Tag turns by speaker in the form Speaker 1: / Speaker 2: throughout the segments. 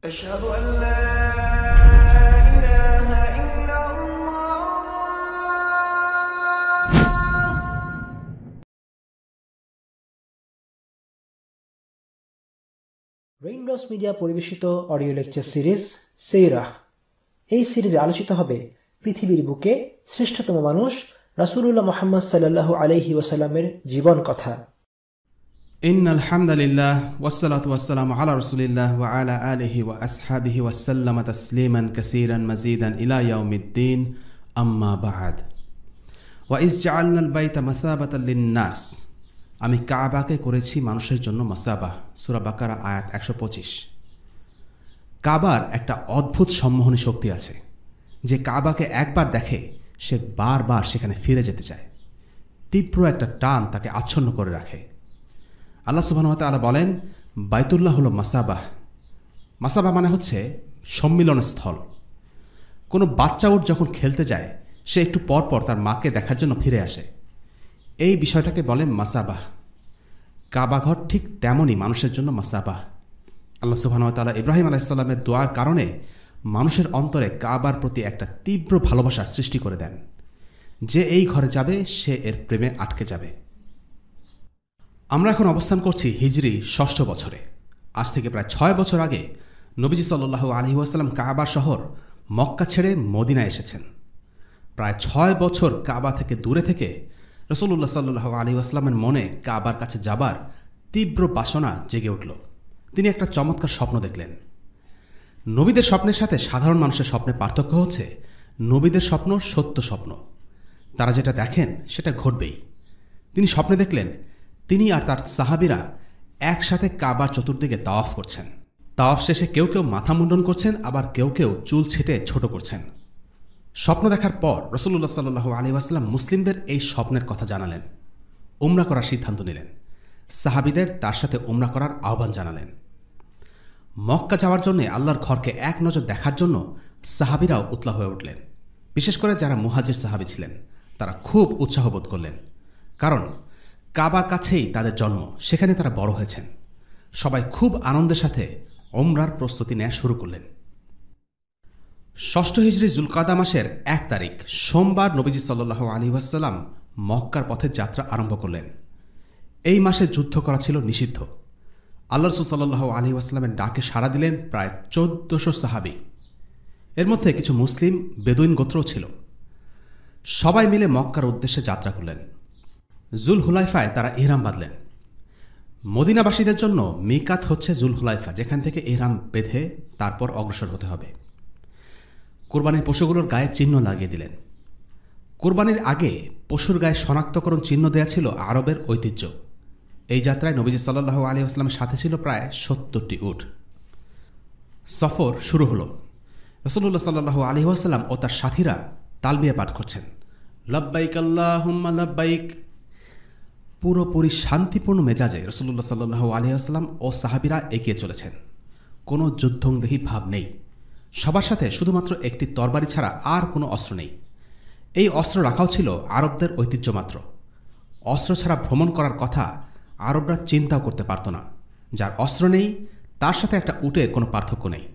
Speaker 1: أشهد أن لا إله إلا الله।
Speaker 2: Raindrops media পরিবেশিত audio lecture series সিরাহ। এই সিরিজে আলোচিত হবে পৃথিবীর বুকে শ্রেষ্ঠতম মানুষ রাসূলুল্লাহ মুহাম্মদ সাল্লাল্লাহু আলাইহি ওয়াসাল্লামের জীবন কথা।
Speaker 3: ইন্নাল হামদালিল্লাহ ওয়াসসালাতু ওয়াসসালামু আলা রাসূলিল্লাহ ওয়া আলা আলিহি ওয়া আসহাবিহি ওয়া সাল্লামা তাসলিমান কাসীরান মাজিদান ইলা ইয়াউমিদ্দিন, আম্মা বা'দ। ওয়া ইজ জাআলনাল বাইতা মাসাবাতাল লিন-নাস, আমি কাবাকে করেছি মানুষের জন্য মাসাবাহ। সূরা বাকারা আয়াত 125। কাবার একটা অদ্ভুত সম্মোহনী শক্তি আছে, যে কাবাকে একবার দেখে সে বারবার সেখানে ফিরে যেতে চায়। তীব্র একটা টান তাকে আচ্ছন্ন করে রাখে। আল্লাহ সুবহানাহু ওয়া তাআলা বলেন, বাইতুল্লাহ হলো মাসাবাহ। মাসাবাহ মানে হচ্ছে সম্মিলন স্থল। কোনো বাচ্চা উট যখন খেলতে যায়, সে একটু পর পর তার মাকে দেখার জন্য ফিরে আসে। এই বিষয়টাকে বলে মাসাবাহ। কাবাঘর ঠিক তেমনই মানুষের জন্য মাসাবাহ। আল্লাহ সুবহানাহু ওয়া তাআলা ইব্রাহিম আলাইহিস সালামের দোয়ার কারণে মানুষের অন্তরে কাবার প্রতি একটা তীব্র ভালোবাসার সৃষ্টি করে দেন। যে এই ঘরে যাবে সে এর প্রেমে আটকে যাবে। আমরা এখন অবস্থান করছি হিজরি ৬ষ্ঠ বছরে। আজ থেকে প্রায় ৬ বছর আগে নবীজি সাল্লাল্লাহু আলাইহি ওয়াসাল্লাম কাবার শহর মক্কা ছেড়ে মদিনায় এসেছেন। প্রায় ৬ বছর কাবা থেকে দূরে থেকে রাসূলুল্লাহ সাল্লাল্লাহু আলাইহি ওয়াসাল্লামের মনে কাবার কাছে যাবার তীব্র বাসনা জেগে উঠল। তিনি একটা চমৎকার স্বপ্ন দেখলেন। নবীদের স্বপ্নের সাথে সাধারণ মানুষের স্বপ্নের পার্থক্য হচ্ছে, নবীদের স্বপ্ন সত্য স্বপ্ন। তারা যেটা দেখেন সেটা ঘটবেই। তিনি স্বপ্নে দেখলেন তিনি আর তার সাহাবীরা একসাথে কাবার চতুর্দিকে তাওয়াফ করছেন। তাওয়াফ শেষে কেউ কেউ মাথা মুন্ডন করছেন, আবার কেউ কেউ চুল ছেটে ছোট করছেন। স্বপ্ন দেখার পর রাসূলুল্লাহ সাল্লাল্লাহু আলাইহি ওয়াসাল্লাম মুসলিমদের এই স্বপ্নের কথা জানালেন। উমরা করার সিদ্ধান্ত নিলেন। সাহাবীদের তার সাথে উমরা করার আহ্বান জানালেন। মক্কা যাওয়ার জন্য আল্লাহর ঘরকে এক নজর দেখার জন্য সাহাবীরাও উতলা হয়ে উঠলেন। বিশেষ করে যারা মুহাজির সাহাবী ছিলেন, তারা খুব উৎসাহ বোধ করলেন। কারণ কাবার কাছেই তাদের জন্ম, সেখানে তারা বড় হয়েছেন। সবাই খুব আনন্দের সাথে উমরার প্রস্তুতি নেওয়া শুরু করলেন। ৬ষ্ঠ হিজরি যুলকাদা মাসের ১ তারিখ সোমবার নবীজি সাল্লাল্লাহু আলাইহি ওয়াসাল্লাম মক্কার পথে যাত্রা আরম্ভ করলেন। এই মাসে যুদ্ধ করা ছিল নিষিদ্ধ। আল্লাহ রাসূল সাল্লাল্লাহু আলাইহি ওয়াসাল্লামের ডাকে সাড়া দিলেন প্রায় ১৪০০ সাহাবী। এর মধ্যে কিছু মুসলিম বেদুইন গোত্রও ছিল। সবাই মিলে মক্কার উদ্দেশ্যে যাত্রা করলেন। জুল হুলাইফায় তারা ইহরাম বাঁধলেন। মদিনাবাসীদের জন্য মিকাত হচ্ছে জুল হুলাইফা, যেখান থেকে ইহরাম বেঁধে তারপর অগ্রসর হতে হবে। কোরবানির পশুগুলোর গায়ে চিহ্ন লাগিয়ে দিলেন। কোরবানির আগে পশুর গায়ে শনাক্তকরণ চিহ্ন দেয়া ছিল আরবের ঐতিহ্য। এই যাত্রায় নবীজি সাল্লাল্লাহু আলাইহি ওয়াসাল্লামের সাথে ছিল প্রায় ৭০টি উট। সফর শুরু হলো। রাসূলুল্লাহ সাল্লাল্লাহু আলাইহি ওয়াসাল্লাম ও তার সাথীরা তালবিয়া পাঠ করছেন, লাব্বাইক আল্লাহুম্মা লাব্বাইক। পুরোপুরি শান্তিপূর্ণ মেজাজে রাসূলুল্লাহ সাল্লাল্লাহু আলাইহি ওয়াসাল্লাম ও সাহাবীরা এগিয়ে চলেছেন। কোনো যুদ্ধংদেহী ভাব নেই। সবার সাথে শুধুমাত্র একটি তরবারি ছাড়া আর কোনো অস্ত্র নেই। এই অস্ত্র রাখাও ছিল আরবদের ঐতিহ্য মাত্র। অস্ত্র ছাড়া ভ্রমণ করার কথা আরবরা চিন্তাও করতে পারত না। যার অস্ত্র নেই তার সাথে একটা উটের কোনো পার্থক্য নেই।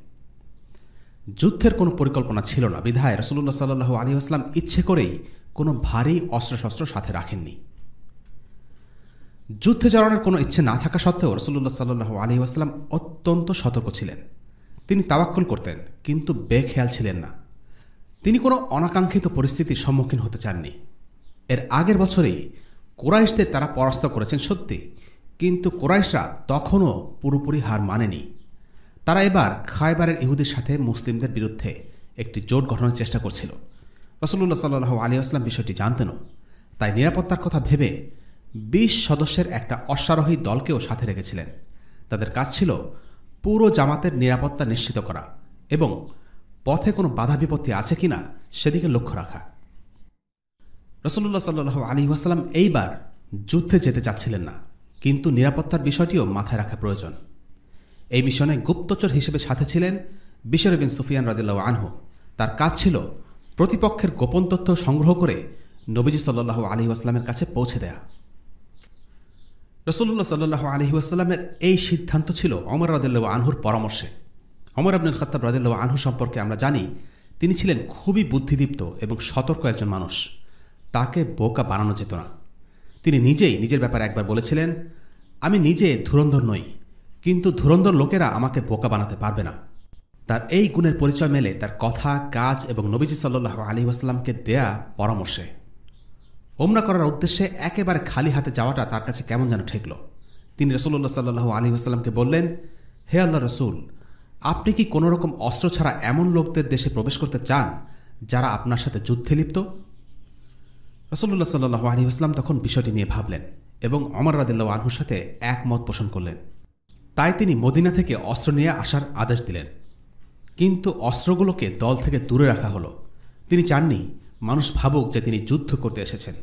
Speaker 3: যুদ্ধের কোনো পরিকল্পনা ছিল না, বিধায় রাসূলুল্লাহ সাল্লাল্লাহু আলাইহি ওয়াসাল্লাম ইচ্ছে করেই কোনো ভারী অস্ত্রশস্ত্র সাথে রাখেননি। যুদ্ধে জড়ানোর কোনো ইচ্ছে না থাকা সত্ত্বেও রাসূলুল্লাহ সাল্লাল্লাহু আলাইহি ওয়াসাল্লাম অত্যন্ত সতর্ক ছিলেন। তিনি তাওয়াক্কুল করতেন, কিন্তু বেখেয়াল ছিলেন না। তিনি কোনো অনাকাঙ্ক্ষিত পরিস্থিতির সম্মুখীন হতে চাননি। এর আগের বছরেই কুরাইশদের তারা পরাস্ত করেছেন সত্যি, কিন্তু কুরাইশরা তখনও পুরোপুরি হার মানেনি। তারা এবার খায়বারের ইহুদির সাথে মুসলিমদের বিরুদ্ধে একটি জোট গঠনের চেষ্টা করছিল। রাসূলুল্লাহ সাল্লাল্লাহু আলাইহি ওয়াসাল্লাম বিষয়টি জানতেনও। তাই নিরাপত্তার কথা ভেবে ২০ সদস্যের একটা অশ্বারোহী দলকেও সাথে রেখেছিলেন। তাদের কাজ ছিল পুরো জামাতের নিরাপত্তা নিশ্চিত করা এবং পথে কোনো বাধা বিপত্তি আছে কিনা সেদিকে লক্ষ্য রাখা। রাসূলুল্লাহ সাল্লাল্লাহু আলাইহি ওয়াসাল্লাম এইবার যুদ্ধে যেতে চাচ্ছিলেন না, কিন্তু নিরাপত্তার বিষয়টিও মাথায় রাখা প্রয়োজন। এই মিশনে গুপ্তচর হিসেবে সাথে ছিলেন বিশর বিন সুফিয়ান রাদিয়াল্লাহু আনহু। তার কাজ ছিল প্রতিপক্ষের গোপন তথ্য সংগ্রহ করে নবীজি সাল্লাল্লাহু আলাইহি ওয়াসাল্লামের কাছে পৌঁছে দেয়া। রাসূলুল্লাহ সাল্লাল্লাহু আলাইহি ওয়াসাল্লামের এই সিদ্ধান্ত ছিল ওমর রাদিয়াল্লাহু আনহুর পরামর্শে। ওমর ইবনুল খাত্তাব রাদিয়াল্লাহু আনহু সম্পর্কে আমরা জানি তিনি ছিলেন খুবই বুদ্ধিদীপ্ত এবং সতর্ক একজন মানুষ। তাকে বোকা বানানো যেত না। তিনি নিজেই নিজের ব্যাপারে একবার বলেছিলেন, আমি নিজে ধুরন্ধর নই, কিন্তু ধুরন্ধর লোকেরা আমাকে বোকা বানাতে পারবে না। তার এই গুণের পরিচয় মেলে তার কথা, কাজ এবং নবীজি সাল্লাল্লাহু আলাইহি ওয়াসাল্লামকে দেয়া পরামর্শে। ওমরা করার উদ্দেশ্যে একেবারে খালি হাতে যাওয়াটা তার কাছে কেমন যেন ঠেকল। তিনি রাসূলুল্লাহ সাল্লাল্লাহু আলাইহি ওয়াসাল্লামকে বললেন, হে আল্লাহ রসুল, আপনি কি কোনো রকম অস্ত্র ছাড়া এমন লোকদের দেশে প্রবেশ করতে চান যারা আপনার সাথে যুদ্ধে লিপ্ত? রাসূলুল্লাহ সাল্লাল্লাহু আলাইহি ওয়াসাল্লাম তখন বিষয়টি নিয়ে ভাবলেন এবং ওমর রাদিয়াল্লাহু আনহুর সাথে একমত পোষণ করলেন। তাই তিনি মদিনা থেকে অস্ত্র নিয়ে আসার আদেশ দিলেন, কিন্তু অস্ত্রগুলোকে দল থেকে দূরে রাখা হলো। তিনি চাননি মানুষ ভাবুক যে তিনি যুদ্ধ করতে এসেছেন।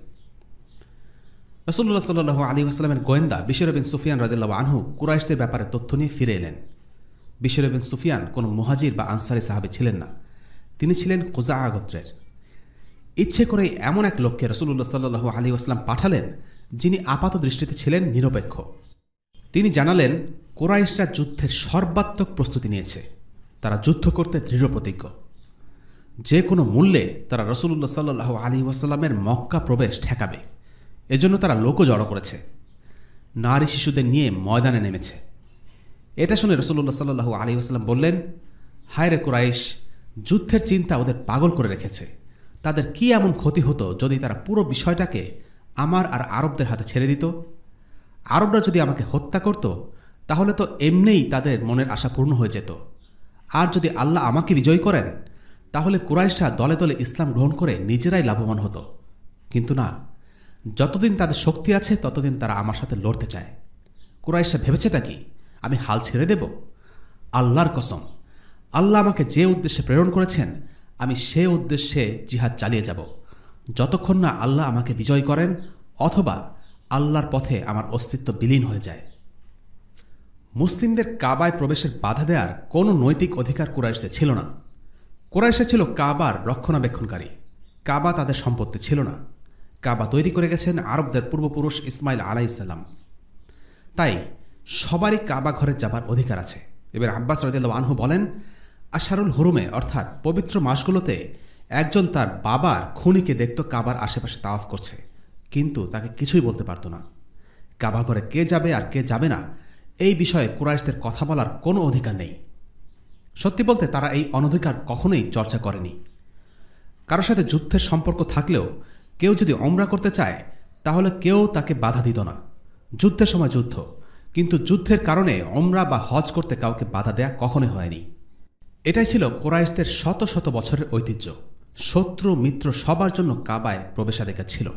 Speaker 3: রাসূলুল্লাহ সাল্লাল্লাহু আলাইহি ওয়াসাল্লামের গোয়েন্দা বিশর বিন সুফিয়ান রাদিয়াল্লাহু আনহু কুরাইশদের ব্যাপারে তথ্য নিয়ে ফিরে এলেন। বিশর বিন সুফিয়ান কোনো মুহাজির বা আনসারী সাহাবী ছিলেন না, তিনি ছিলেন খুজাআ গোত্রের। ইচ্ছে করেই এমন এক লোককে রাসূলুল্লাহ সাল্লাল্লাহু আলাইহি ওয়াসাল্লাম পাঠালেন যিনি আপাত দৃষ্টিতে ছিলেন নিরপেক্ষ। তিনি জানালেন কুরাইশরা যুদ্ধের সর্বাত্মক প্রস্তুতি নিয়েছে, তারা যুদ্ধ করতে দৃঢ়প্রতিজ্ঞ। যে কোনো মূল্যে তারা রাসূলুল্লাহ সাল্লাল্লাহু আলাইহি ওয়াসাল্লামের মক্কা প্রবেশ ঠেকাবে। এজন্য তারা লোকও জড়ো করেছে, নারী শিশুদের নিয়ে ময়দানে নেমেছে। এটা শুনে রাসূলুল্লাহ সাল্লাল্লাহু আলাইহি ওয়াসাল্লাম বললেন, হায় রে কুরাইশ, যুদ্ধের চিন্তা ওদের পাগল করে রেখেছে। তাদের কি এমন ক্ষতি হতো যদি তারা পুরো বিষয়টাকে আমার আর আরবদের হাতে ছেড়ে দিত? আরবরা যদি আমাকে হত্যা করত তাহলে তো এমনিই তাদের মনের আশা পূর্ণ হয়ে যেত। আর যদি আল্লাহ আমাকে বিজয়ী করেন তাহলে কুরাইশরা দলে দলে ইসলাম গ্রহণ করে নিজেরাই লাভবান হতো। কিন্তু না, যতদিন তাদের শক্তি আছে ততদিন তারা আমার সাথে লড়তে চায়। কুরাইশরা ভেবেছেটা কি আমি হাল ছেড়ে দেব? আল্লাহর কসম, আল্লাহ আমাকে যে উদ্দেশ্যে প্রেরণ করেছেন আমি সে উদ্দেশ্যে জিহাদ চালিয়ে যাব, যতক্ষণ না আল্লাহ আমাকে বিজয় করেন অথবা আল্লাহর পথে আমার অস্তিত্ব বিলীন হয়ে যায়। মুসলিমদের কাবায় প্রবেশের বাধা দেওয়ার কোনো নৈতিক অধিকার কুরাইশদের ছিল না। কুরাইশরা ছিল কাবার রক্ষণাবেক্ষণকারী, কাবা তাদের সম্পত্তি ছিল না। কাবা তৈরি করে গেছেন আরবদের পূর্বপুরুষ ইসমাইল আলাইহিস সালাম। তাই সবারই কাবা ঘরে যাবার অধিকার আছে। এবার আব্বাস রাদিয়াল্লাহু আনহু বলেন, আশারুল হুরুমে অর্থাৎ পবিত্র মাসগুলোতে একজন তার বাবার খুনিকে দেখত কাবার আশেপাশে তাওয়াফ করছে, কিন্তু তাকে কিছুই বলতে পারত না। কাবা ঘরে কে যাবে আর কে যাবে না এই বিষয়ে কুরাইশদের কথা বলার কোনো অধিকার নেই। সত্যি বলতে তারা এই অনধিকার কখনোই চর্চা করেনি। কারোর সাথে যুদ্ধের সম্পর্ক থাকলেও কেউ যদি ওমরা করতে চায় তাহলে কেউ তাকে বাধা দিত না। যুদ্ধের সময় যুদ্ধ, কিন্তু যুদ্ধের কারণে ওমরা বা হজ করতে কাউকে বাধা দেয়া কখনোই হয়নি। এটাই ছিল কুরাইশদের শত শত বছরের ঐতিহ্য। শত্রু মিত্র সবার জন্য কাবায় প্রবেশাধিকার ছিল।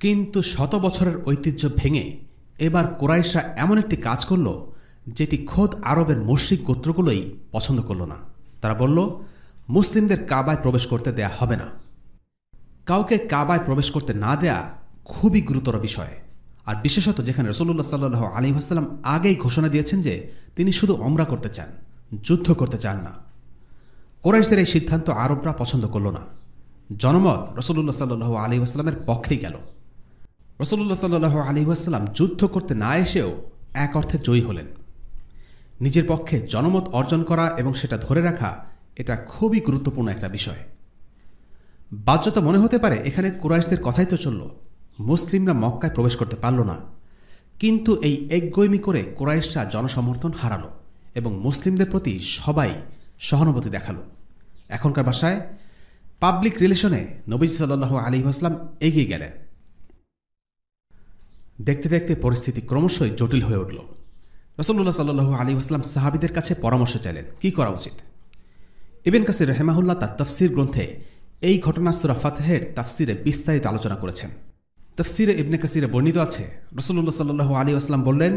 Speaker 3: কিন্তু শত বছরের ঐতিহ্য ভেঙে এবার কুরাইশরা এমন একটি কাজ করল যেটি খোদ আরবের মুশরিক গোত্রগুলোই পছন্দ করল না। তারা বলল, মুসলিমদের কাবায় প্রবেশ করতে দেয়া হবে না। কাউকে কাবায় প্রবেশ করতে না দেয়া খুবই গুরুতর বিষয়, আর বিশেষত যেখানে রাসূলুল্লাহ সাল্লাল্লাহু আলাইহি ওয়াসাল্লাম আগেই ঘোষণা দিয়েছেন যে তিনি শুধু ওমরা করতে চান, যুদ্ধ করতে চান না। কুরাইশদের এই সিদ্ধান্ত আরবরা পছন্দ করল না। জনমত রাসূলুল্লাহ সাল্লাল্লাহু আলাইহি ওয়াসাল্লামের পক্ষেই গেল। রাসূলুল্লাহ সাল্লাল্লাহু আলাইহি ওয়াসাল্লাম যুদ্ধ করতে না এসেও এক অর্থে জয়ী হলেন। নিজের পক্ষে জনমত অর্জন করা এবং সেটা ধরে রাখা এটা খুবই গুরুত্বপূর্ণ একটা বিষয়। বাহ্যত মনে হতে পারে এখানে কুরাইশদের কথাই তো চলল, মুসলিমরা মক্কায় প্রবেশ করতে পারল না। কিন্তু এই একগুঁয়েমি করে কুরাইশরা জনসমর্থন হারালো এবং মুসলিমদের প্রতি সবাই সহানুভূতি দেখালো। এখনকার ভাষায় পাবলিক রিলেশনে নবীজি সাল্লাল্লাহু আলাইহি ওয়াসাল্লাম এগিয়ে গেলেন। দেখতে দেখতে পরিস্থিতি ক্রমশই জটিল হয়ে উঠল। রাসূলুল্লাহ সাল্লাল্লাহু আলাইহি ওয়াসাল্লাম সাহাবীদের কাছে পরামর্শ চাইলেন কি করা উচিত। ইবনে কাসির রাহিমাহুল্লাহ তার তাফসীর গ্রন্থে এই ঘটনা সূরা ফাতহের তাফসীরে বিস্তারিত আলোচনা করেছেন। তাফসীরে ইবনে কাসিরে বর্ণিত আছে, রাসূলুল্লাহ সাল্লাল্লাহু আলাইহি ওয়াসাল্লাম বললেন,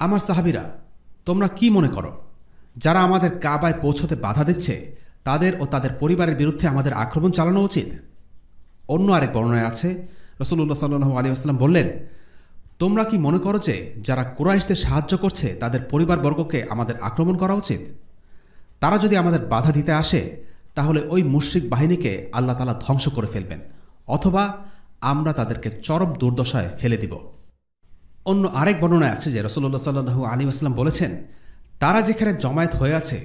Speaker 3: আমার সাহাবীরা, তোমরা কি মনে করো যারা আমাদের কাবায় পৌঁছতে বাধা দিচ্ছে তাদের ও তাদের পরিবারের বিরুদ্ধে আমাদের আক্রমণ চালানো উচিত? অন্য আরেক বর্ণনায় আছে, রাসূলুল্লাহ সাল্লাল্লাহু আলাইহি ওয়াসাল্লাম বললেন, তোমরা কি মনে করো যে যারা কুরাইশদের সাহায্য করছে তাদের পরিবারবর্গকে আমাদের আক্রমণ করা উচিত? তারা যদি আমাদের বাধা দিতে আসে তাহলে ওই মুশরিক বাহিনীকে আল্লাহ তাআলা ধ্বংস করে ফেলবেন, অথবা আমরা তাদেরকে চরম দুর্দশায় ফেলে দিব। অন্য আরেক বর্ণনায় আছে যে রাসূলুল্লাহ সাল্লাল্লাহু আলাইহি ওয়াসাল্লাম বলেছেন, তারা যেখানে জমায়েত হয়ে আছে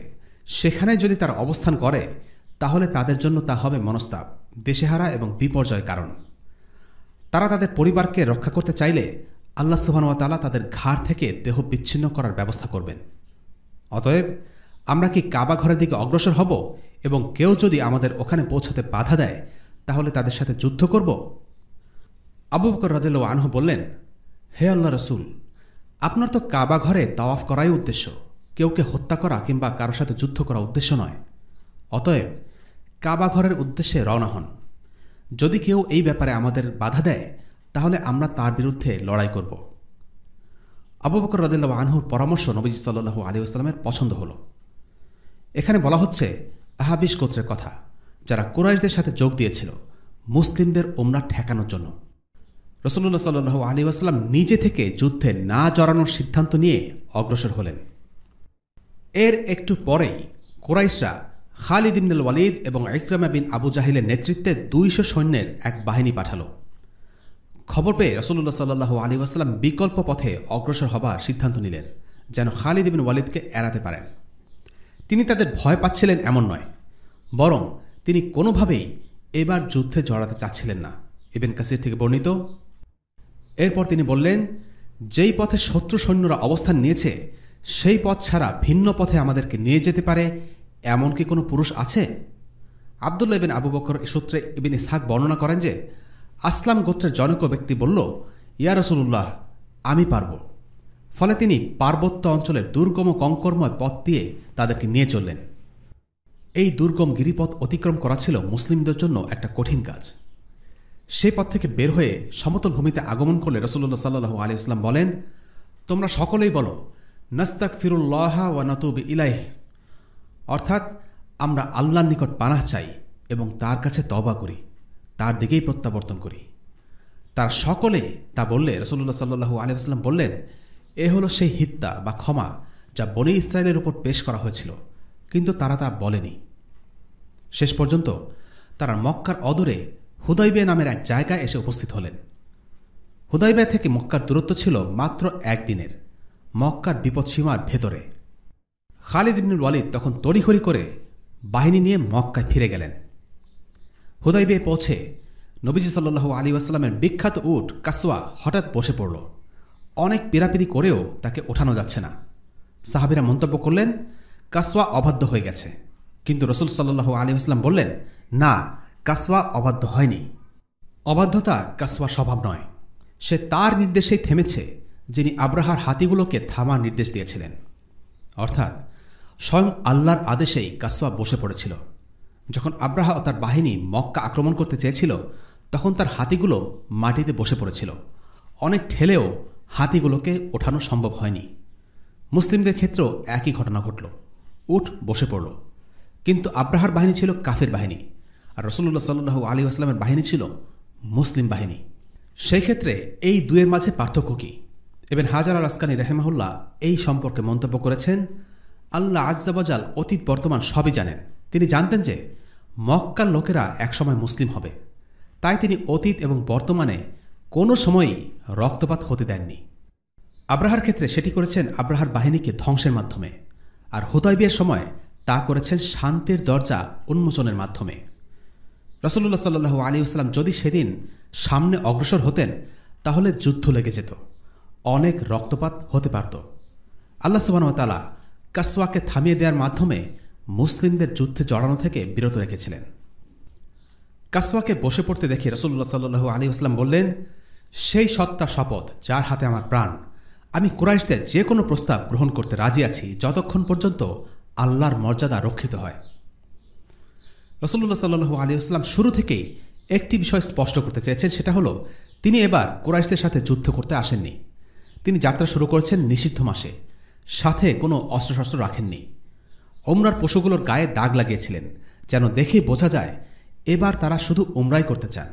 Speaker 3: সেখানে যদি তারা অবস্থান করে তাহলে তাদের জন্য তা হবে মনস্তাপ, দেশেহারা এবং বিপর্যয় কারণ। তারা তাদের পরিবারকে রক্ষা করতে চাইলে আল্লাহ সুবহানাহু ওয়া তাআলা তাদের ঘাড় থেকে দেহ বিচ্ছিন্ন করার ব্যবস্থা করবেন। অতএব আমরা কি কাবা ঘরের দিকে অগ্রসর হব এবং কেউ যদি আমাদের ওখানে পৌঁছাতে বাধা দেয় তাহলে তাদের সাথে যুদ্ধ করব? আবু বকর রাদিয়াল্লাহু আনহু বললেন, হে আল্লাহ রসুল, আপনার তো কাবা ঘরে তাওয়াফ করাই উদ্দেশ্য, কেউকে হত্যা করা কিংবা কারোর সাথে যুদ্ধ করা উদ্দেশ্য নয়। অতএব কাবা ঘরের উদ্দেশ্যে রওনা হন। যদি কেউ এই ব্যাপারে আমাদের বাধা দেয় তাহলে আমরা তার বিরুদ্ধে লড়াই করব। আবু বকর রাদিয়াল্লাহু আনহুর পরামর্শ নবীজি সাল্লাল্লাহু আলাইহি ওয়াসাল্লামের পছন্দ হল। এখানে বলা হচ্ছে আহাবিশ গোত্রের কথা, যারা কুরাইশদের সাথে যোগ দিয়েছিল মুসলিমদের উমরা ঠেকানোর জন্য। রাসূলুল্লাহ সাল্লাল্লাহু আলাইহি ওয়াসাল্লাম নিজে থেকে যুদ্ধে না জড়ানোর সিদ্ধান্ত নিয়ে অগ্রসর হলেন। এর একটু পরেই কুরাইশরা খালিদ ইবনুল ওয়ালিদ এবং ইকরামা বিন আবু জাহিলের নেতৃত্বে 200 সৈন্যের এক বাহিনী পাঠাল। খবর পেয়ে রাসূলুল্লাহ সাল্লাল্লাহু আলাইহি ওয়াসাল্লাম বিকল্প পথে অগ্রসর হবার সিদ্ধান্ত নিলেন, যেন খালিদ ইবন ওয়ালিদকে এড়াতে পারেন। তিনি তাদের ভয় পাচ্ছিলেন এমন নয়, বরং তিনি কোনোভাবেই এবার যুদ্ধে জড়াতে চাচ্ছিলেন না। ইবন কাসির থেকে বর্ণিত। এরপর তিনি বললেন, যেই পথে শত্রু সৈন্যরা অবস্থান নিয়েছে সেই পথ ছাড়া ভিন্ন পথে আমাদেরকে নিয়ে যেতে পারে এমন কি কোনো পুরুষ আছে? আবদুল্লাহ ইবন আবু বকর সূত্রে ইবন ইসহাক বর্ণনা করেন যে আসলাম গোত্রের জনৈক ব্যক্তি বলল, ইয়া রাসূলুল্লাহ, আমি পারব। ফলে তিনি পার্বত্য অঞ্চলের দুর্গম কঙ্করময় পথ দিয়ে তাদেরকে নিয়ে চললেন। এই দুর্গম গিরিপথ অতিক্রম করা ছিল মুসলিমদের জন্য একটা কঠিন কাজ। সেই পথ থেকে বের হয়ে সমতল ভূমিতে আগমন করলে রাসূলুল্লাহ সাল্লাল্লাহু আলাইহি ওয়াসাল্লাম বলেন, তোমরা সকলেই বলো নাস্তাগফিরুল্লাহ ওয়া নাতুবু ইলাইহি, অর্থাৎ আমরা আল্লাহর নিকট পানাহ চাই এবং তার কাছে তওবা করি, তার দিকেই প্রত্যাবর্তন করি। তারা সকলে তা বললে রাসূলুল্লাহ সাল্লাল্লাহু আলাইহি ওয়াসাল্লাম বললেন, এ হলো সেই হিত্তা বা ক্ষমা যা বনী ইসরায়েলের উপর পেশ করা হয়েছিল, কিন্তু তারা তা বলেনি। শেষ পর্যন্ত তারা মক্কার অদূরে হুদাইবিয়া নামের এক জায়গায় এসে উপস্থিত হলেন। হুদাইবিয়া থেকে মক্কার দূরত্ব ছিল মাত্র 1 দিনের, মক্কার বিপদসীমার ভেতরে। খালিদ ইবনুল ওয়ালিদ তখন তড়িঘড়ি করে বাহিনী নিয়ে মক্কায় ফিরে গেলেন। হুদাইবিয়ায় পৌঁছে নবীজি সাল্লাল্লাহু আলাইহি ওয়াসাল্লামের বিখ্যাত উট কাসওয়া হঠাৎ বসে পড়ল। অনেক পীড়াপিড়ি করেও তাকে ওঠানো যাচ্ছে না। সাহাবীরা মন্তব্য করলেন, কাসওয়া অবাধ্য হয়ে গেছে। কিন্তু রাসূল সাল্লাল্লাহু আলাইহি ওয়াসাল্লাম বললেন, না, কাসওয়া অবাধ্য হয়নি। অবাধ্যতা কাসওয়ার স্বভাব নয়। সে তার নির্দেশেই থেমেছে যিনি আব্রাহার হাতিগুলোকে থামার নির্দেশ দিয়েছিলেন। অর্থাৎ স্বয়ং আল্লাহর আদেশেই কাসওয়া বসে পড়েছিল। যখন আব্রাহা ও তার বাহিনী মক্কা আক্রমণ করতে চেয়েছিল তখন তার হাতিগুলো মাটিতে বসে পড়েছিল। অনেক ঠেলেও হাতিগুলোকে ওঠানো সম্ভব হয়নি। মুসলিমদের ক্ষেত্রেও একই ঘটনা ঘটল, উট বসে পড়ল। কিন্তু আব্রাহার বাহিনী ছিল কাফের বাহিনী, আর রাসূলুল্লাহ সাল্লাল্লাহু আলাইহি ওয়াসাল্লামের বাহিনী ছিল মুসলিম বাহিনী। সেই ক্ষেত্রে এই দুয়ের মাঝে পার্থক্য কি? ইবন হাজার আল আসকানী রাহিমাহুল্লাহ এই সম্পর্কে মন্তব্য করেছেন, আল্লাহ আজ্জা ওয়াজাল অতীত বর্তমান সবই জানেন। তিনি জানতেন যে মক্কার লোকেরা একসময় মুসলিম হবে, তাই তিনি অতীত এবং বর্তমানে কোনো সময়ই রক্তপাত হতে দেননি। আব্রাহার ক্ষেত্রে সেটি করেছেন আব্রাহার বাহিনীকে ধ্বংসের মাধ্যমে, আর হুদাইবিয়ার সময় তা করেছেন শান্তির দরজা উন্মোচনের মাধ্যমে। রাসূলুল্লাহ সাল্লাল্লাহু আলাইহি ওয়াসাল্লাম যদি সেদিন সামনে অগ্রসর হতেন তাহলে যুদ্ধ লেগে যেত, অনেক রক্তপাত হতে পারত। আল্লাহ সুবহানাহু ওয়া তাআলা কাসওয়াকে থামিয়ে দেওয়ার মাধ্যমে মুসলিমদের যুদ্ধে জড়ানো থেকে বিরত রেখেছিলেন। কাসওয়াকে বসে পড়তে দেখে রাসূলুল্লাহ সাল্লাল্লাহু আলাইহি ওয়াসাল্লাম বললেন, সেই সত্তা শপথ যার হাতে আমার প্রাণ, আমি কুরাইশদের যে কোনো প্রস্তাব গ্রহণ করতে রাজি আছি যতক্ষণ পর্যন্ত আল্লাহর মর্যাদা রক্ষিত হয়। রাসূলুল্লাহ সাল্লাল্লাহু আলাইহি ওয়াসাল্লাম শুরু থেকেই একটি বিষয় স্পষ্ট করতে চেয়েছেন, সেটা হলো তিনি এবার কুরাইশদের সাথে যুদ্ধ করতে আসেননি। তিনি যাত্রা শুরু করেছেন নিষিদ্ধ মাসে, সাথে কোনো অস্ত্রশস্ত্র রাখেননি। উমরার পশুগুলোর গায়ে দাগ লাগিয়েছিলেন যেন দেখেই বোঝা যায় এবার তারা শুধু উমরাই করতে চান।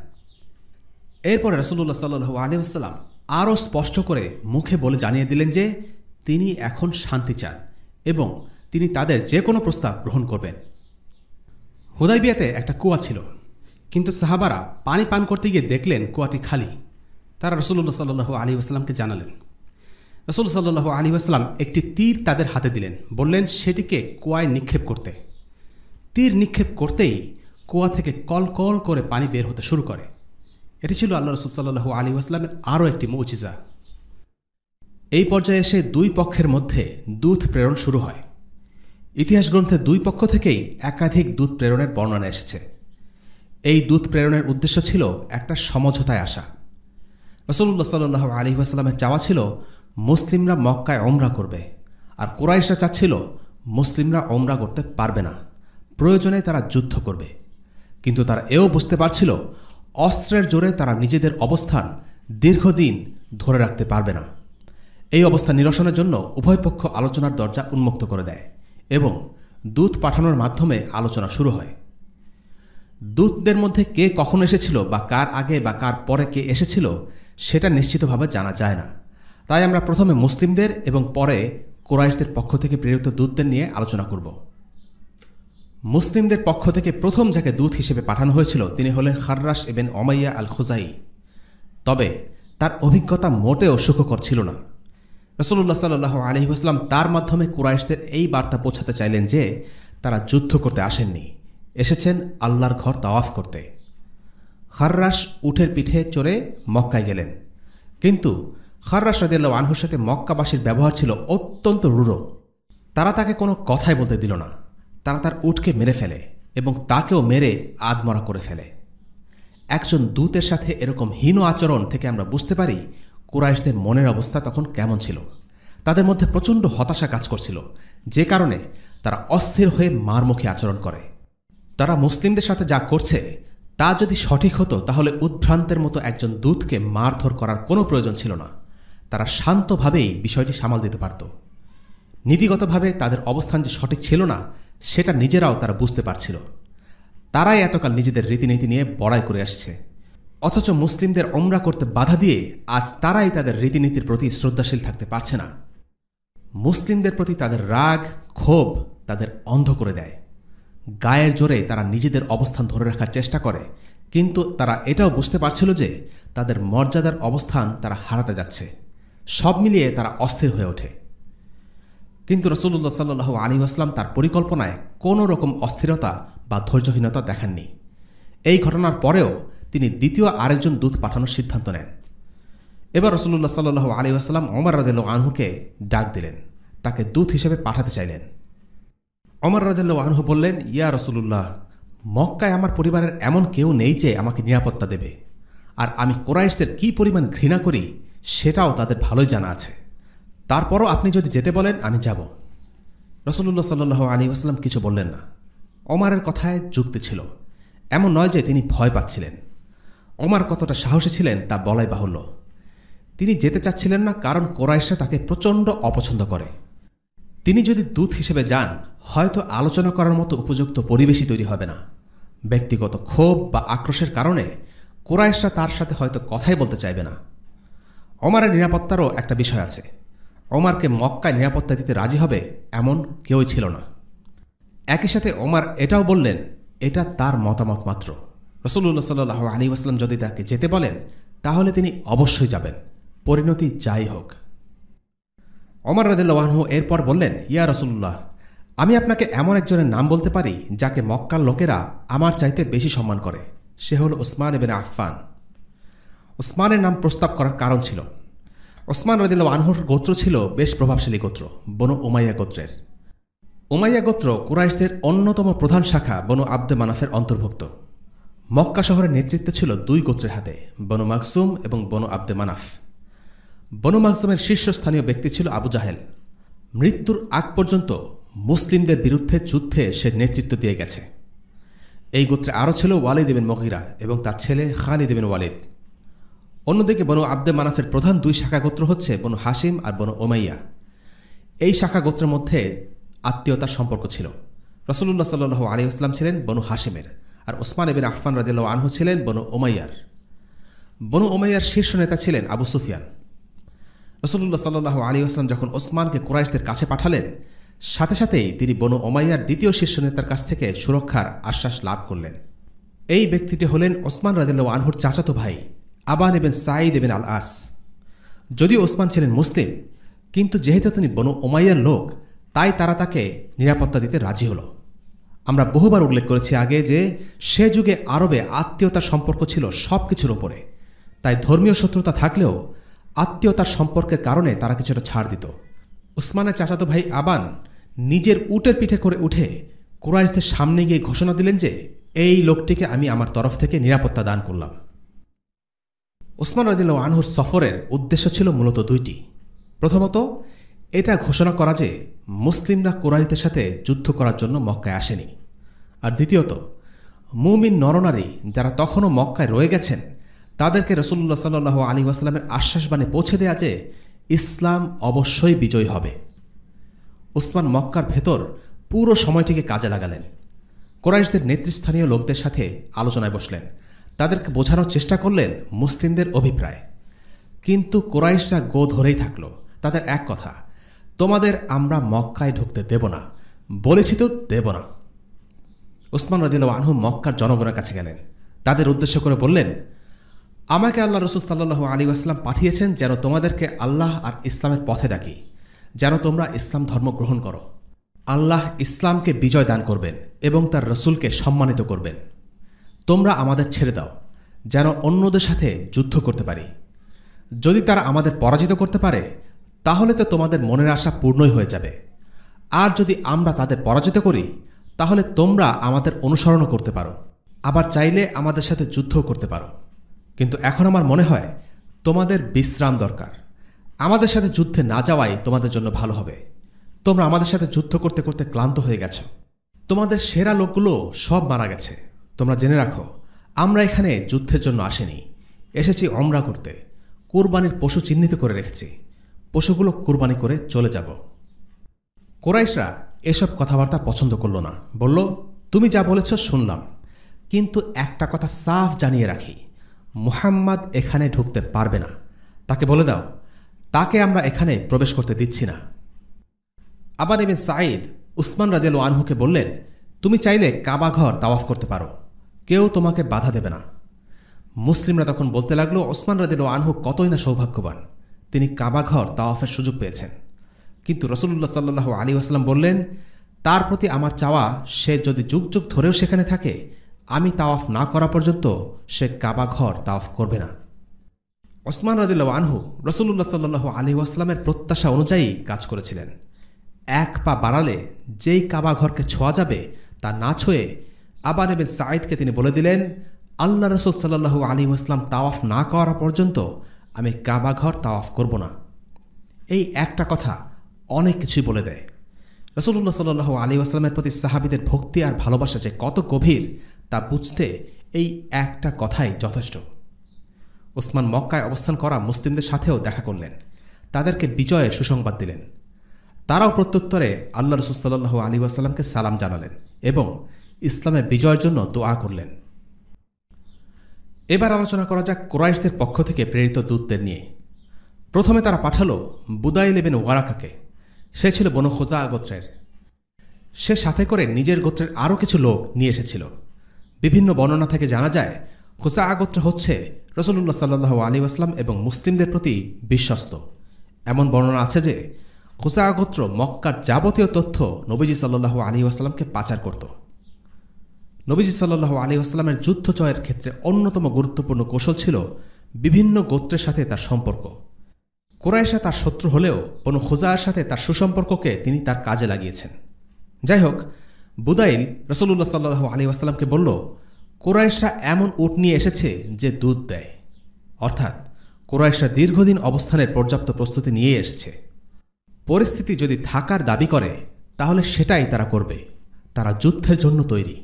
Speaker 3: এরপরে রাসূলুল্লাহ সাল্লাল্লাহু আলাইহি ওয়াসাল্লাম আরও স্পষ্ট করে মুখে বলে জানিয়ে দিলেন যে তিনি এখন শান্তি চান এবং তিনি তাদের যে কোনো প্রস্তাব গ্রহণ করবেন। হুদাইবিয়াতে একটা কুয়া ছিল, কিন্তু সাহাবারা পানি পান করতে গিয়ে দেখলেন কুয়াটি খালি। তারা রাসূলুল্লাহ সাল্লাল্লাহু আলাইহি ওয়াসাল্লামকে জানালেন। রাসূল সাল্লাল্লাহু আলাইহি ওয়াসাল্লাম একটি তীর তাদের হাতে দিলেন, বললেন সেটিকে কুয়ায় নিক্ষেপ করতে। তীর নিক্ষেপ করতেই কুয়া থেকে কল কল করে পানি বের হতে শুরু করে। এটি ছিল আল্লাহ রাসূল সাল্লাল্লাহু আলাইহি ওয়াসাল্লামের আরও একটি মুজিজা। এই পর্যায়ে এসে দুই পক্ষের মধ্যে দূত প্রেরণ শুরু হয়। ইতিহাস গ্রন্থে দুই পক্ষ থেকেই একাধিক দূত প্রেরণের বর্ণনা এসেছে। এই দূত প্রেরণের উদ্দেশ্য ছিল একটা সমঝোতায় আসা। রাসূলুল্লাহ সাল্লাল্লাহু আলাইহি ওয়াসাল্লামের চাওয়া ছিল মুসলিমরা মক্কায় ওমরা করবে, আর কুরাইশরা চাচ্ছিল মুসলিমরা ওমরা করতে পারবে না, প্রয়োজনে তারা যুদ্ধ করবে। কিন্তু তারা এও বুঝতে পারছিল অস্ত্রের জোরে তারা নিজেদের অবস্থান দীর্ঘদিন ধরে রাখতে পারবে না। এই অবস্থা নিরসনের জন্য উভয় পক্ষ আলোচনার দরজা উন্মুক্ত করে দেয় এবং দূত পাঠানোর মাধ্যমে আলোচনা শুরু হয়। দূতদের মধ্যে কে কখন এসেছিল বা কার আগে বা কার পরে কে এসেছিল সেটা নিশ্চিতভাবে জানা যায় না। তাই আমরা প্রথমে মুসলিমদের এবং পরে কুরাইশদের পক্ষ থেকে প্রেরিত দূতদের নিয়ে আলোচনা করব। মুসলিমদের পক্ষ থেকে প্রথম যাকে দূত হিসেবে পাঠানো হয়েছিল তিনি হলেন খাররাশ ইবনে উমাইয়া আল খুজাই। তবে তার অভিজ্ঞতা মোটেও সুখকর ছিল না। রাসূলুল্লাহ সাল্লাল্লাহু আলাইহি ওয়াসাল্লাম তার মাধ্যমে কুরাইশদের এই বার্তা পৌঁছাতে চাইলেন যে তারা যুদ্ধ করতে আসেননি, এসেছেন আল্লাহর ঘর তাওয়াফ করতে। খাররাশ উটের পিঠে চড়ে মক্কায় গেলেন, কিন্তু খাররাশ রাদিয়াল্লাহু আনহুর সাথে মক্কাবাসীর ব্যবহার ছিল অত্যন্ত রূঢ়। তারা তাকে কোনো কথাই বলতে দিল না। তারা তার উটকে মেরে ফেলে এবং তাকেও মেরে আধমরা করে ফেলে। একজন দূতের সাথে এরকম হীন আচরণ থেকে আমরা বুঝতে পারি কুরাইশদের মনের অবস্থা তখন কেমন ছিল। তাদের মধ্যে প্রচণ্ড হতাশা কাজ করছিল, যে কারণে তারা অস্থির হয়ে মারমুখী আচরণ করে। তারা মুসলিমদের সাথে যা করছে তা যদি সঠিক হতো তাহলে উদ্ভ্রান্তের মতো একজন দূতকে মারধর করার কোনো প্রয়োজন ছিল না। তারা শান্তভাবেই বিষয়টি সামাল দিতে পারত। নীতিগতভাবে তাদের অবস্থান যে সঠিক ছিল না সেটা নিজেরাও তারা বুঝতে পারছিল। তারাই এতকাল নিজেদের রীতিনীতি নিয়ে বড়াই করে আসছে, অথচ মুসলিমদের ওমরা করতে বাধা দিয়ে আজ তারাই তাদের রীতিনীতির প্রতি শ্রদ্ধাশীল থাকতে পারছে না। মুসলিমদের প্রতি তাদের রাগ ক্ষোভ তাদের অন্ধ করে দেয়। গায়ের জোরে তারা নিজেদের অবস্থান ধরে রাখার চেষ্টা করে, কিন্তু তারা এটাও বুঝতে পারছিল যে তাদের মর্যাদার অবস্থান তারা হারাতে যাচ্ছে। সব মিলিয়ে তারা অস্থির হয়ে ওঠে। কিন্তু রাসূলুল্লাহ সাল্লাল্লাহু আলাইহি ওয়াসাল্লাম তার পরিকল্পনায় কোনো রকম অস্থিরতা বা ধৈর্যহীনতা দেখাননি। এই ঘটনার পরেও তিনি দ্বিতীয় আরেকজন দূত পাঠানোর সিদ্ধান্ত নেন। এবার রাসূলুল্লাহ সাল্লাল্লাহু আলাইহি ওয়াসাল্লাম ওমর রাদিয়াল্লাহু আনহুকে ডাক দিলেন, তাকে দূত হিসেবে পাঠাতে চাইলেন। ওমর রাদিয়াল্লাহু আনহু বললেন, ইয়া রাসূলুল্লাহ, মক্কায় আমার পরিবারের এমন কেউ নেই যে আমাকে নিরাপত্তা দেবে, আর আমি কুরাইশদের কী পরিমাণ ঘৃণা করি সেটাও তাদের ভালোই জানা আছে। তারপরও আপনি যদি যেতে বলেন আমি যাব। রাসূলুল্লাহ সাল্লাল্লাহু আলাইহি ওয়াসাল্লাম কিছু বললেন না। ওমরের কথায় যুক্তি ছিল, এমন নয় যে তিনি ভয় পাচ্ছিলেন। ওমর কতটা সাহসী ছিলেন তা বলাই বাহুল্য। তিনি যেতে চাচ্ছিলেন না কারণ কুরাইশরা তাকে প্রচণ্ড অপছন্দ করে। তিনি যদি দূত হিসেবে যান হয়তো আলোচনা করার মতো উপযুক্ত পরিবেশই তৈরি হবে না। ব্যক্তিগত ক্ষোভ বা আক্রোশের কারণে কুরাইশরা তার সাথে হয়তো কথাই বলতে চাইবে না। ওমরের নিরাপত্তারও একটা বিষয় আছে। ওমরকে মক্কায় নিরাপত্তা দিতে রাজি হবে এমন কেউই ছিল না। একই সাথে ওমর এটাও বললেন এটা তার মতামত মাত্র। রাসূলুল্লাহ সাল্লাল্লাহু আলাইহি ওয়াসাল্লাম যদি তাকে যেতে বলেন তাহলে তিনি অবশ্যই যাবেন, পরিণতি যাই হোক। ওমর রাদিয়াল্লাহু আনহু এরপর বললেন, ইয়া রাসূলুল্লাহ, আমি আপনাকে এমন একজনের নাম বলতে পারি যাকে মক্কার লোকেরা আমার চাইতে বেশি সম্মান করে। সে হল উসমান ইবনে আফফান। উসমানের নাম প্রস্তাব করার কারণ ছিল, উসমান রাদিয়াল্লাহু আনহুর গোত্র ছিল বেশ প্রভাবশালী গোত্র, বনু উমাইয়া গোত্রের। উমাইয়া গোত্র কুরাইশদের অন্যতম প্রধান শাখা বনু আব্দে মানাফের অন্তর্ভুক্ত। মক্কা শহরের নেতৃত্ব ছিল দুই গোত্রের হাতে, বনু মাকসুম এবং বনু আব্দে মানাফ। বনু মাকসুমের শীর্ষস্থানীয় ব্যক্তি ছিল আবু জাহেল। মৃত্যুর আগ পর্যন্ত মুসলিমদের বিরুদ্ধে যুদ্ধে সে নেতৃত্ব দিয়ে গেছে। এই গোত্রে আরও ছিল ওয়ালিদ ইবনে মুগীরা এবং তার ছেলে খালিদ ইবনে ওয়ালিদ। অন্যদিকে বনু আব্দে মানাফের প্রধান দুই শাখা গোত্র হচ্ছে বনু হাশিম আর বনু উমাইয়া। এই শাখা গোত্রের মধ্যে আত্মীয়তার সম্পর্ক ছিল। রাসূলুল্লাহ সাল্লাল্লাহু আলাইহি ওয়াসাল্লাম ছিলেন বনু হাশিমের, আর উসমান ইবনে আফফান রাদিয়াল্লাহু আনহু ছিলেন বনু উমাইয়ার। বনু উমাইয়ার শীর্ষ নেতা ছিলেন আবু সুফিয়ান। রাসূলুল্লাহ সাল্লাল্লাহু আলাইহি ওয়াসাল্লাম যখন ওসমানকে কুরাইশদের কাছে পাঠালেন সাথে সাথেই তিনি বনু উমাইয়ার দ্বিতীয় শীর্ষ নেতার কাছ থেকে সুরক্ষার আশ্বাস লাভ করলেন। এই ব্যক্তিটি হলেন ওসমান রাদিয়াল্লাহু আনহুর চাচাতো ভাই আবান ইবনে সাঈদ ইবনে আল আস। যদিও ওসমান ছিলেন মুসলিম,
Speaker 4: কিন্তু যেহেতু তিনি বনু উমাইয়ার লোক, তাই তারা তাকে নিরাপত্তা দিতে রাজি হল। আমরা বহুবার উল্লেখ করেছি আগে যে সে যুগে আরবে আত্মীয়তার সম্পর্ক ছিল সব কিছুর ওপরে। তাই ধর্মীয় শত্রুতা থাকলেও আত্মীয়তার সম্পর্কের কারণে তারা কিছুটা ছাড় দিত। উসমানের চাচাতো ভাই আবান নিজের উটের পিঠে করে উঠে কুরাইশদের সামনে গিয়ে ঘোষণা দিলেন যে এই লোকটিকে আমি আমার তরফ থেকে নিরাপত্তা দান করলাম। উসমান রাদিয়াল্লাহু আনহুর সফরের উদ্দেশ্য ছিল মূলত দুইটি। প্রথমত, এটা ঘোষণা করা যে মুসলিমরা কুরাইশদের সাথে যুদ্ধ করার জন্য মক্কায় আসেনি। আর দ্বিতীয়ত, মুমিন নরনারী যারা তখনও মক্কায় রয়ে গেছেন তাদেরকে রাসূলুল্লাহ সাল্লাল্লাহু আলাইহি ওয়াসাল্লামের আশ্বাসবাণী পৌঁছে দেয়া যে ইসলাম অবশ্যই বিজয়ী হবে। উসমান মক্কার ভেতর পুরো সময়টিকে কাজে লাগালেন। কুরাইশদের নেতৃস্থানীয় লোকদের সাথে আলোচনায় বসলেন, তাদেরকে বোঝানোর চেষ্টা করলেন মুসলিমদের অভিপ্রায়। কিন্তু কুরাইশরা গো ধরেই থাকল। তাদের এক কথা, তোমাদের আমরা মক্কায় ঢুকতে দেব না, বলেছি তো দেব না। উসমান রাদিয়াল্লাহু আনহু মক্কার জনগণের কাছে গেলেন, তাদের উদ্দেশ্য করে বললেন, আমাকে আল্লাহ রসুল সাল্লাল্লাহু আলাইহি ওয়াসাল্লাম পাঠিয়েছেন যেন তোমাদেরকে আল্লাহ আর ইসলামের পথে ডাকি, যেন তোমরা ইসলাম ধর্ম গ্রহণ করো। আল্লাহ ইসলামকে বিজয় দান করবেন এবং তার রসুলকে সম্মানিত করবেন। তোমরা আমাদের ছেড়ে দাও যেন অন্যদের সাথে যুদ্ধ করতে পারি। যদি তারা আমাদের পরাজিত করতে পারে তাহলে তো তোমাদের মনের আশা পূর্ণই হয়ে যাবে, আর যদি আমরা তাদের পরাজিত করি তাহলে তোমরা আমাদের অনুসরণও করতে পারো, আবার চাইলে আমাদের সাথে যুদ্ধও করতে পারো। কিন্তু এখন আমার মনে হয় তোমাদের বিশ্রাম দরকার। আমাদের সাথে যুদ্ধে না যাওয়াই তোমাদের জন্য ভালো হবে। তোমরা আমাদের সাথে যুদ্ধ করতে করতে ক্লান্ত হয়ে গেছ। তোমাদের সেরা লোকগুলো সব মারা গেছে। তোমরা জেনে রাখো, আমরা এখানে যুদ্ধের জন্য আসিনি, এসেছি ওমরা করতে। কুরবানির পশু চিহ্নিত করে রেখেছি, পশুগুলো কুরবানি করে চলে যাব। কুরাইশরা এসব কথাবার্তা পছন্দ করল না। বলল, তুমি যা বলেছ শুনলাম, কিন্তু একটা কথা সাফ জানিয়ে রাখি, মুহাম্মদ এখানে ঢুকতে পারবে না। তাকে বলে দাও, তাকে আমরা এখানে প্রবেশ করতে দিচ্ছি না। আবার ইবনে সাঈদ উসমান রাদিয়াল্লাহু আনহুকে বললেন, তুমি চাইলে কাবা ঘর তাওয়াফ করতে পারো, কেউ তোমাকে বাধা দেবে না। মুসলিমরা তখন বলতে লাগলো, ওসমান রাদিয়াল্লাহু আনহু কতই না সৌভাগ্যবান, তিনি কাবা ঘর তাওয়াফের সুযোগ পেয়েছেন। কিন্তু রাসূলুল্লাহ সাল্লাল্লাহু আলাইহি ওয়াসাল্লাম বললেন, তার প্রতি আমার চাওয়া, সে যদি যুগ যুগ ধরেও সেখানে থাকে, আমি তাওয়াফ না করা পর্যন্ত সে কাবা ঘর তাওয়াফ করবে না। ওসমান রাদিয়াল্লাহু আনহু রাসূলুল্লাহ সাল্লাল্লাহু আলাইহি ওয়াসাল্লামের প্রত্যাশা অনুযায়ী কাজ করেছিলেন। এক পা বাড়ালে যেই কাবা ঘরকে ছোঁয়া যাবে তা না ছুঁয়ে আবার ইবনে সাঈদকে তিনি বলে দিলেন, আল্লাহ রাসূল সাল্লাল্লাহু আলাইহি ওয়াসাল্লাম তাওয়াফ না করা পর্যন্ত আমি কাবা ঘর তাওয়াফ করব না। এই একটা কথা অনেক কিছুই বলে দেয়। রাসূলুল্লাহ সাল্লাল্লাহু আলাইহি ওয়াসাল্লামের প্রতি সাহাবীদের ভক্তি আর ভালোবাসা যে কত গভীর তা বুঝতে এই একটা কথাই যথেষ্ট। ওসমান মক্কায় অবস্থান করা মুসলিমদের সাথেও দেখা করলেন, তাদেরকে বিজয়ের সুসংবাদ দিলেন। তারাও প্রত্যুত্তরে আল্লাহ রাসূল সাল্লাল্লাহু আলাইহি ওয়াসাল্লামকে সালাম জানালেন এবং ইসলামের বিজয়ের জন্য দোয়া করলেন। এবার আলোচনা করা যাক কুরাইশদের পক্ষ থেকে প্রেরিত দূতদের নিয়ে। প্রথমে তারা পাঠালো বুদাইল ইবনে ওয়ারাকাকে। সে ছিল বনু খুজা গোত্রের। সে সাথে করে নিজের গোত্রের আরও কিছু লোক নিয়ে এসেছিল। বিভিন্ন বর্ণনা থেকে জানা যায় খুজা গোত্র হচ্ছে রাসূলুল্লাহ সাল্লাল্লাহু আলাইহি ওয়াসাল্লাম এবং মুসলিমদের প্রতি বিশ্বস্ত। এমন বর্ণনা আছে যে খুজা গোত্র মক্কার যাবতীয় তথ্য নবীজি সাল্লাল্লাহু আলাইহি ওয়াসাল্লামকে পাচার করত। নবীজি সাল্লাল্লাহু আলাইহি ওয়াসাল্লামের যুদ্ধ জয়ের ক্ষেত্রে অন্যতম গুরুত্বপূর্ণ কৌশল ছিল বিভিন্ন গোত্রের সাথে তার সম্পর্ক। কুরাইশা তার শত্রু হলেও বনু খুজার সাথে তার সুসম্পর্ককে তিনি তার কাজে লাগিয়েছেন। যাই হোক, বুদাইল রাসূলুল্লাহ সাল্লাল্লাহু আলাইহি ওয়াসাল্লামকে বলল, কুরাইশরা এমন উট নিয়ে এসেছে যে দুধ দেয়, অর্থাৎ কুরাইশরা দীর্ঘদিন অবস্থানের পর্যাপ্ত প্রস্তুতি নিয়ে এসেছে। পরিস্থিতি যদি থাকার দাবি করে তাহলে সেটাই তারা করবে, তারা যুদ্ধের জন্য তৈরি।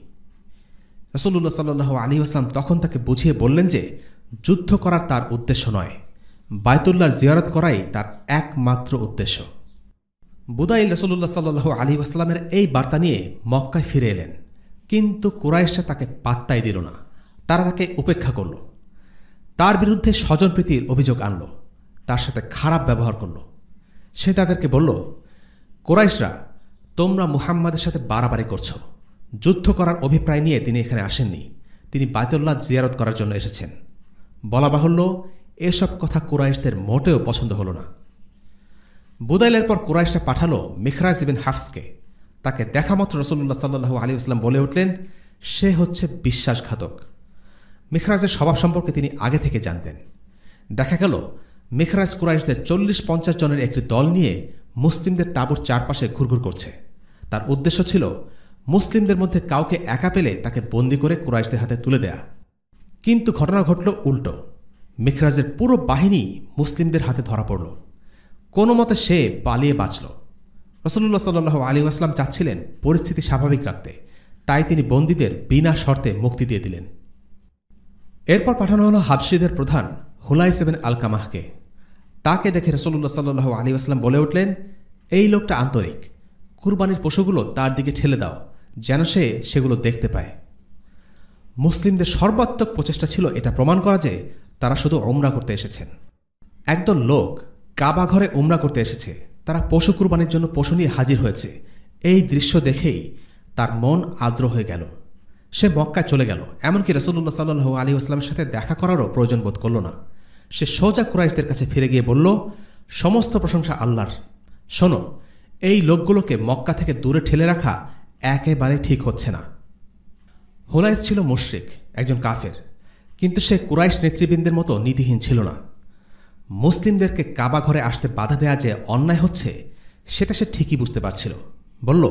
Speaker 4: রাসূলুল্লাহ সাল্লাল্লাহু আলাইহি ওয়াসাল্লাম তখন তাকে বুঝিয়ে বললেন যে যুদ্ধ করার তার উদ্দেশ্য নয়, বায়তুল্লাহর জিয়ারত করাই তার একমাত্র উদ্দেশ্য। বুদাইল রাসূলুল্লাহ সাল্লাল্লাহু আলাইহি ওয়াসাল্লামের এই বার্তা নিয়ে মক্কায় ফিরে এলেন, কিন্তু কুরাইশরা তাকে পাত্তাই দিল না। তারা তাকে উপেক্ষা করল, তার বিরুদ্ধে স্বজনপ্রীতির অভিযোগ আনল, তার সাথে খারাপ ব্যবহার করল। সে তাদেরকে বলল, কুরাইশরা, তোমরা মুহাম্মাদের সাথে বাড়াবাড়ি করছ। যুদ্ধ করার অভিপ্রায় নিয়ে তিনি এখানে আসেননি, তিনি বায়তুল্লাহ জিয়ারত করার জন্য এসেছেন। বলা বাহুল্য, এসব কথা কুরাইশদের মোটেও পছন্দ হল না। বুদাইলের পর কুরাইশরা পাঠালো মিখরাজ ইবিন হাফসকে। তাকে দেখামাত্র রাসূলুল্লাহ সাল্লাল্লাহু আলাইহি ওয়াসাল্লাম বলে উঠলেন, সে হচ্ছে বিশ্বাসঘাতক। মিখরাজের স্বভাব সম্পর্কে তিনি আগে থেকে জানতেন। দেখা গেল মিখরাজ কুরাইশদের 40-50 জনের একটি দল নিয়ে মুসলিমদের তাঁবুর চারপাশে ঘুরঘুর করছে। তার উদ্দেশ্য ছিল মুসলিমদের মধ্যে কাউকে একা পেলে তাকে বন্দী করে কুরাইশদের হাতে তুলে দেয়া। কিন্তু ঘটনা ঘটল উল্টো। মিখরাজের পুরো বাহিনী মুসলিমদের হাতে ধরা পড়ল। কোনো মতে সে পালিয়ে বাঁচল। রাসূলুল্লাহ সাল্লাল্লাহু আলাইহি ওয়াসাল্লাম চাচ্ছিলেন পরিস্থিতি স্বাভাবিক রাখতে, তাই তিনি বন্দীদের বিনা শর্তে মুক্তি দিয়ে দিলেন। এরপর পাঠানো হল হাবশীদের প্রধান হুলাইস ইবনে আলকামাহকে। তাকে দেখে রাসূলুল্লাহ সাল্লাল্লাহু আলাইহি ওয়াসাল্লাম বলে উঠলেন, এই লোকটা আন্তরিক, কুরবানির পশুগুলো তার দিকে ঠেলে দাও যেন সে সেগুলো দেখতে পায়। মুসলিমদের সর্বাত্মক প্রচেষ্টা ছিল এটা প্রমাণ করা যে তারা শুধু উমরা করতে এসেছেন। একদল লোক কাবা ঘরে উমরা করতে এসেছে, তারা পশু কুরবানির জন্য পশু নিয়ে হাজির হয়েছে। এই দৃশ্য দেখেই তার মন আর্দ্র হয়ে গেল। সে মক্কায় চলে গেল, এমনকি রাসূলুল্লাহ সাল্লাল্লাহু আলাইহি ওয়াসাল্লামের সাথে দেখা করারও প্রয়োজন বোধ করল না। সে সোজা কুরাইশদের কাছে ফিরে গিয়ে বলল, সমস্ত প্রশংসা আল্লাহর। শোনো, এই লোকগুলোকে মক্কা থেকে দূরে ঠেলে রাখা একেবারে ঠিক হচ্ছে না। হুলাইস ছিল মুশরিক, একজন কাফের, কিন্তু সে কুরাইশ নেতৃবৃন্দের মতো নীতিহীন ছিল না। মুসলিমদেরকে কাবা ঘরে আসতে বাধা দেয়া যে অন্যায় হচ্ছে সেটা সে ঠিকই বুঝতে পারছিল। বলল,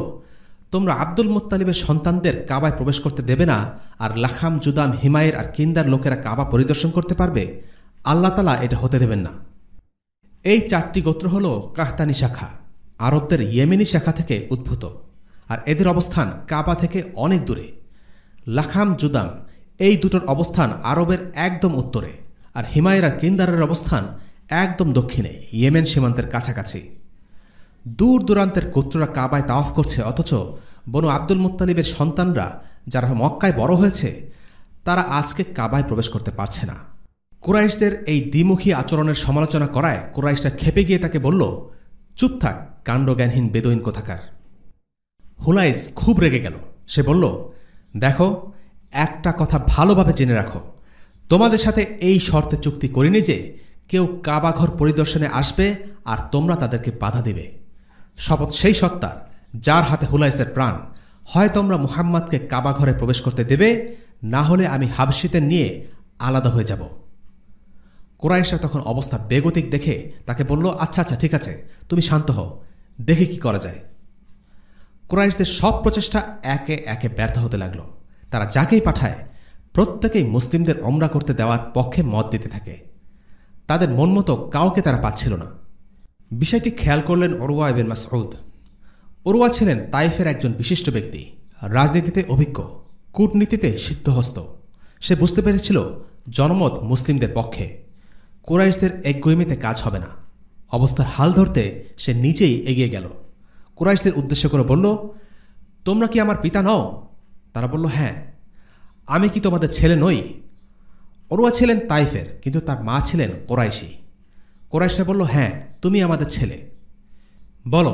Speaker 4: তোমরা আব্দুল মুত্তালিবের সন্তানদের কাবায় প্রবেশ করতে দেবে না, আর লাখাম, জুদাম, হিমায়ের আর কিন্দার লোকেরা কাবা পরিদর্শন করতে পারবে? আল্লাহ তাআলা এটা হতে দেবেন না। এই 4টি গোত্র হল কাহতানি শাখা, আরবদের ইয়েমেনি শাখা থেকে উদ্ভূত, আর এদের অবস্থান কাবা থেকে অনেক দূরে। লাখাম, জুদাম এই দুটোর অবস্থান আরবের একদম উত্তরে, আর হিমায়ের আর কিন্দারের অবস্থান একদম দক্ষিণে, ইয়েমেন সীমান্তের কাছাকাছি। দূর দূরান্তের গোত্ররা কাবায় তাওয়াফ করছে, অথচ বনু আব্দুল মুত্তালিবের সন্তানরা যারা মক্কায় বড় হয়েছে তারা আজকে কাবায় প্রবেশ করতে পারছে না। কুরাইশদের এই দ্বিমুখী আচরণের সমালোচনা করায় কুরাইশরা খেপে গিয়ে তাকে বলল, চুপ থাক কাণ্ডজ্ঞানহীন বেদুইন কোথাকার। হুলাইস খুব রেগে গেল। সে বলল, দেখো, একটা কথা ভালোভাবে জেনে রাখো, তোমাদের সাথে এই শর্তে চুক্তি করিনি যে কেউ কাবাঘর পরিদর্শনে আসবে আর তোমরা তাদেরকে বাধা দেবে। শপথ সেই সত্তার যার হাতে হুলাইসের প্রাণ, হয় তোমরা মুহাম্মাদকে কাবাঘরে প্রবেশ করতে দেবে, না হলে আমি হাবশীদের নিয়ে আলাদা হয়ে যাব। কুরাইশরা তখন অবস্থা বেগতিক দেখে তাকে বলল, আচ্ছা আচ্ছা ঠিক আছে, তুমি শান্ত হও, দেখে কি করা যায়। কুরাইশদের সব প্রচেষ্টা একে একে ব্যর্থ হতে লাগল। তারা যাকেই পাঠায় প্রত্যেকেই মুসলিমদের উমরা করতে দেওয়ার পক্ষে মত দিতে থাকে। তাদের মন মতো কাউকে তারা পাচ্ছিল না। বিষয়টি খেয়াল করলেন উরওয়া ইবনে মাসউদ। উরওয়া ছিলেন তাইফের একজন বিশিষ্ট ব্যক্তি, রাজনীতিতে অভিজ্ঞ, কূটনীতিতে সিদ্ধহস্ত। সে বুঝতে পেরেছিল জনমত মুসলিমদের পক্ষে, কুরাইশদের একগুঁয়েমিতে কাজ হবে না। অবস্থার হাল ধরতে সে নিজেই এগিয়ে গেল। কুরাইশদের উদ্দেশ্য করে বলল, তোমরা কি আমার পিতা নও? তারা বলল, হ্যাঁ। আমি কি তোমাদের ছেলে নই? উরওয়া ছিলেন তাইফের, কিন্তু তার মা ছিলেন কুরাইশী। কুরাইশরা বলল, হ্যাঁ, তুমি আমাদের ছেলে। বলো,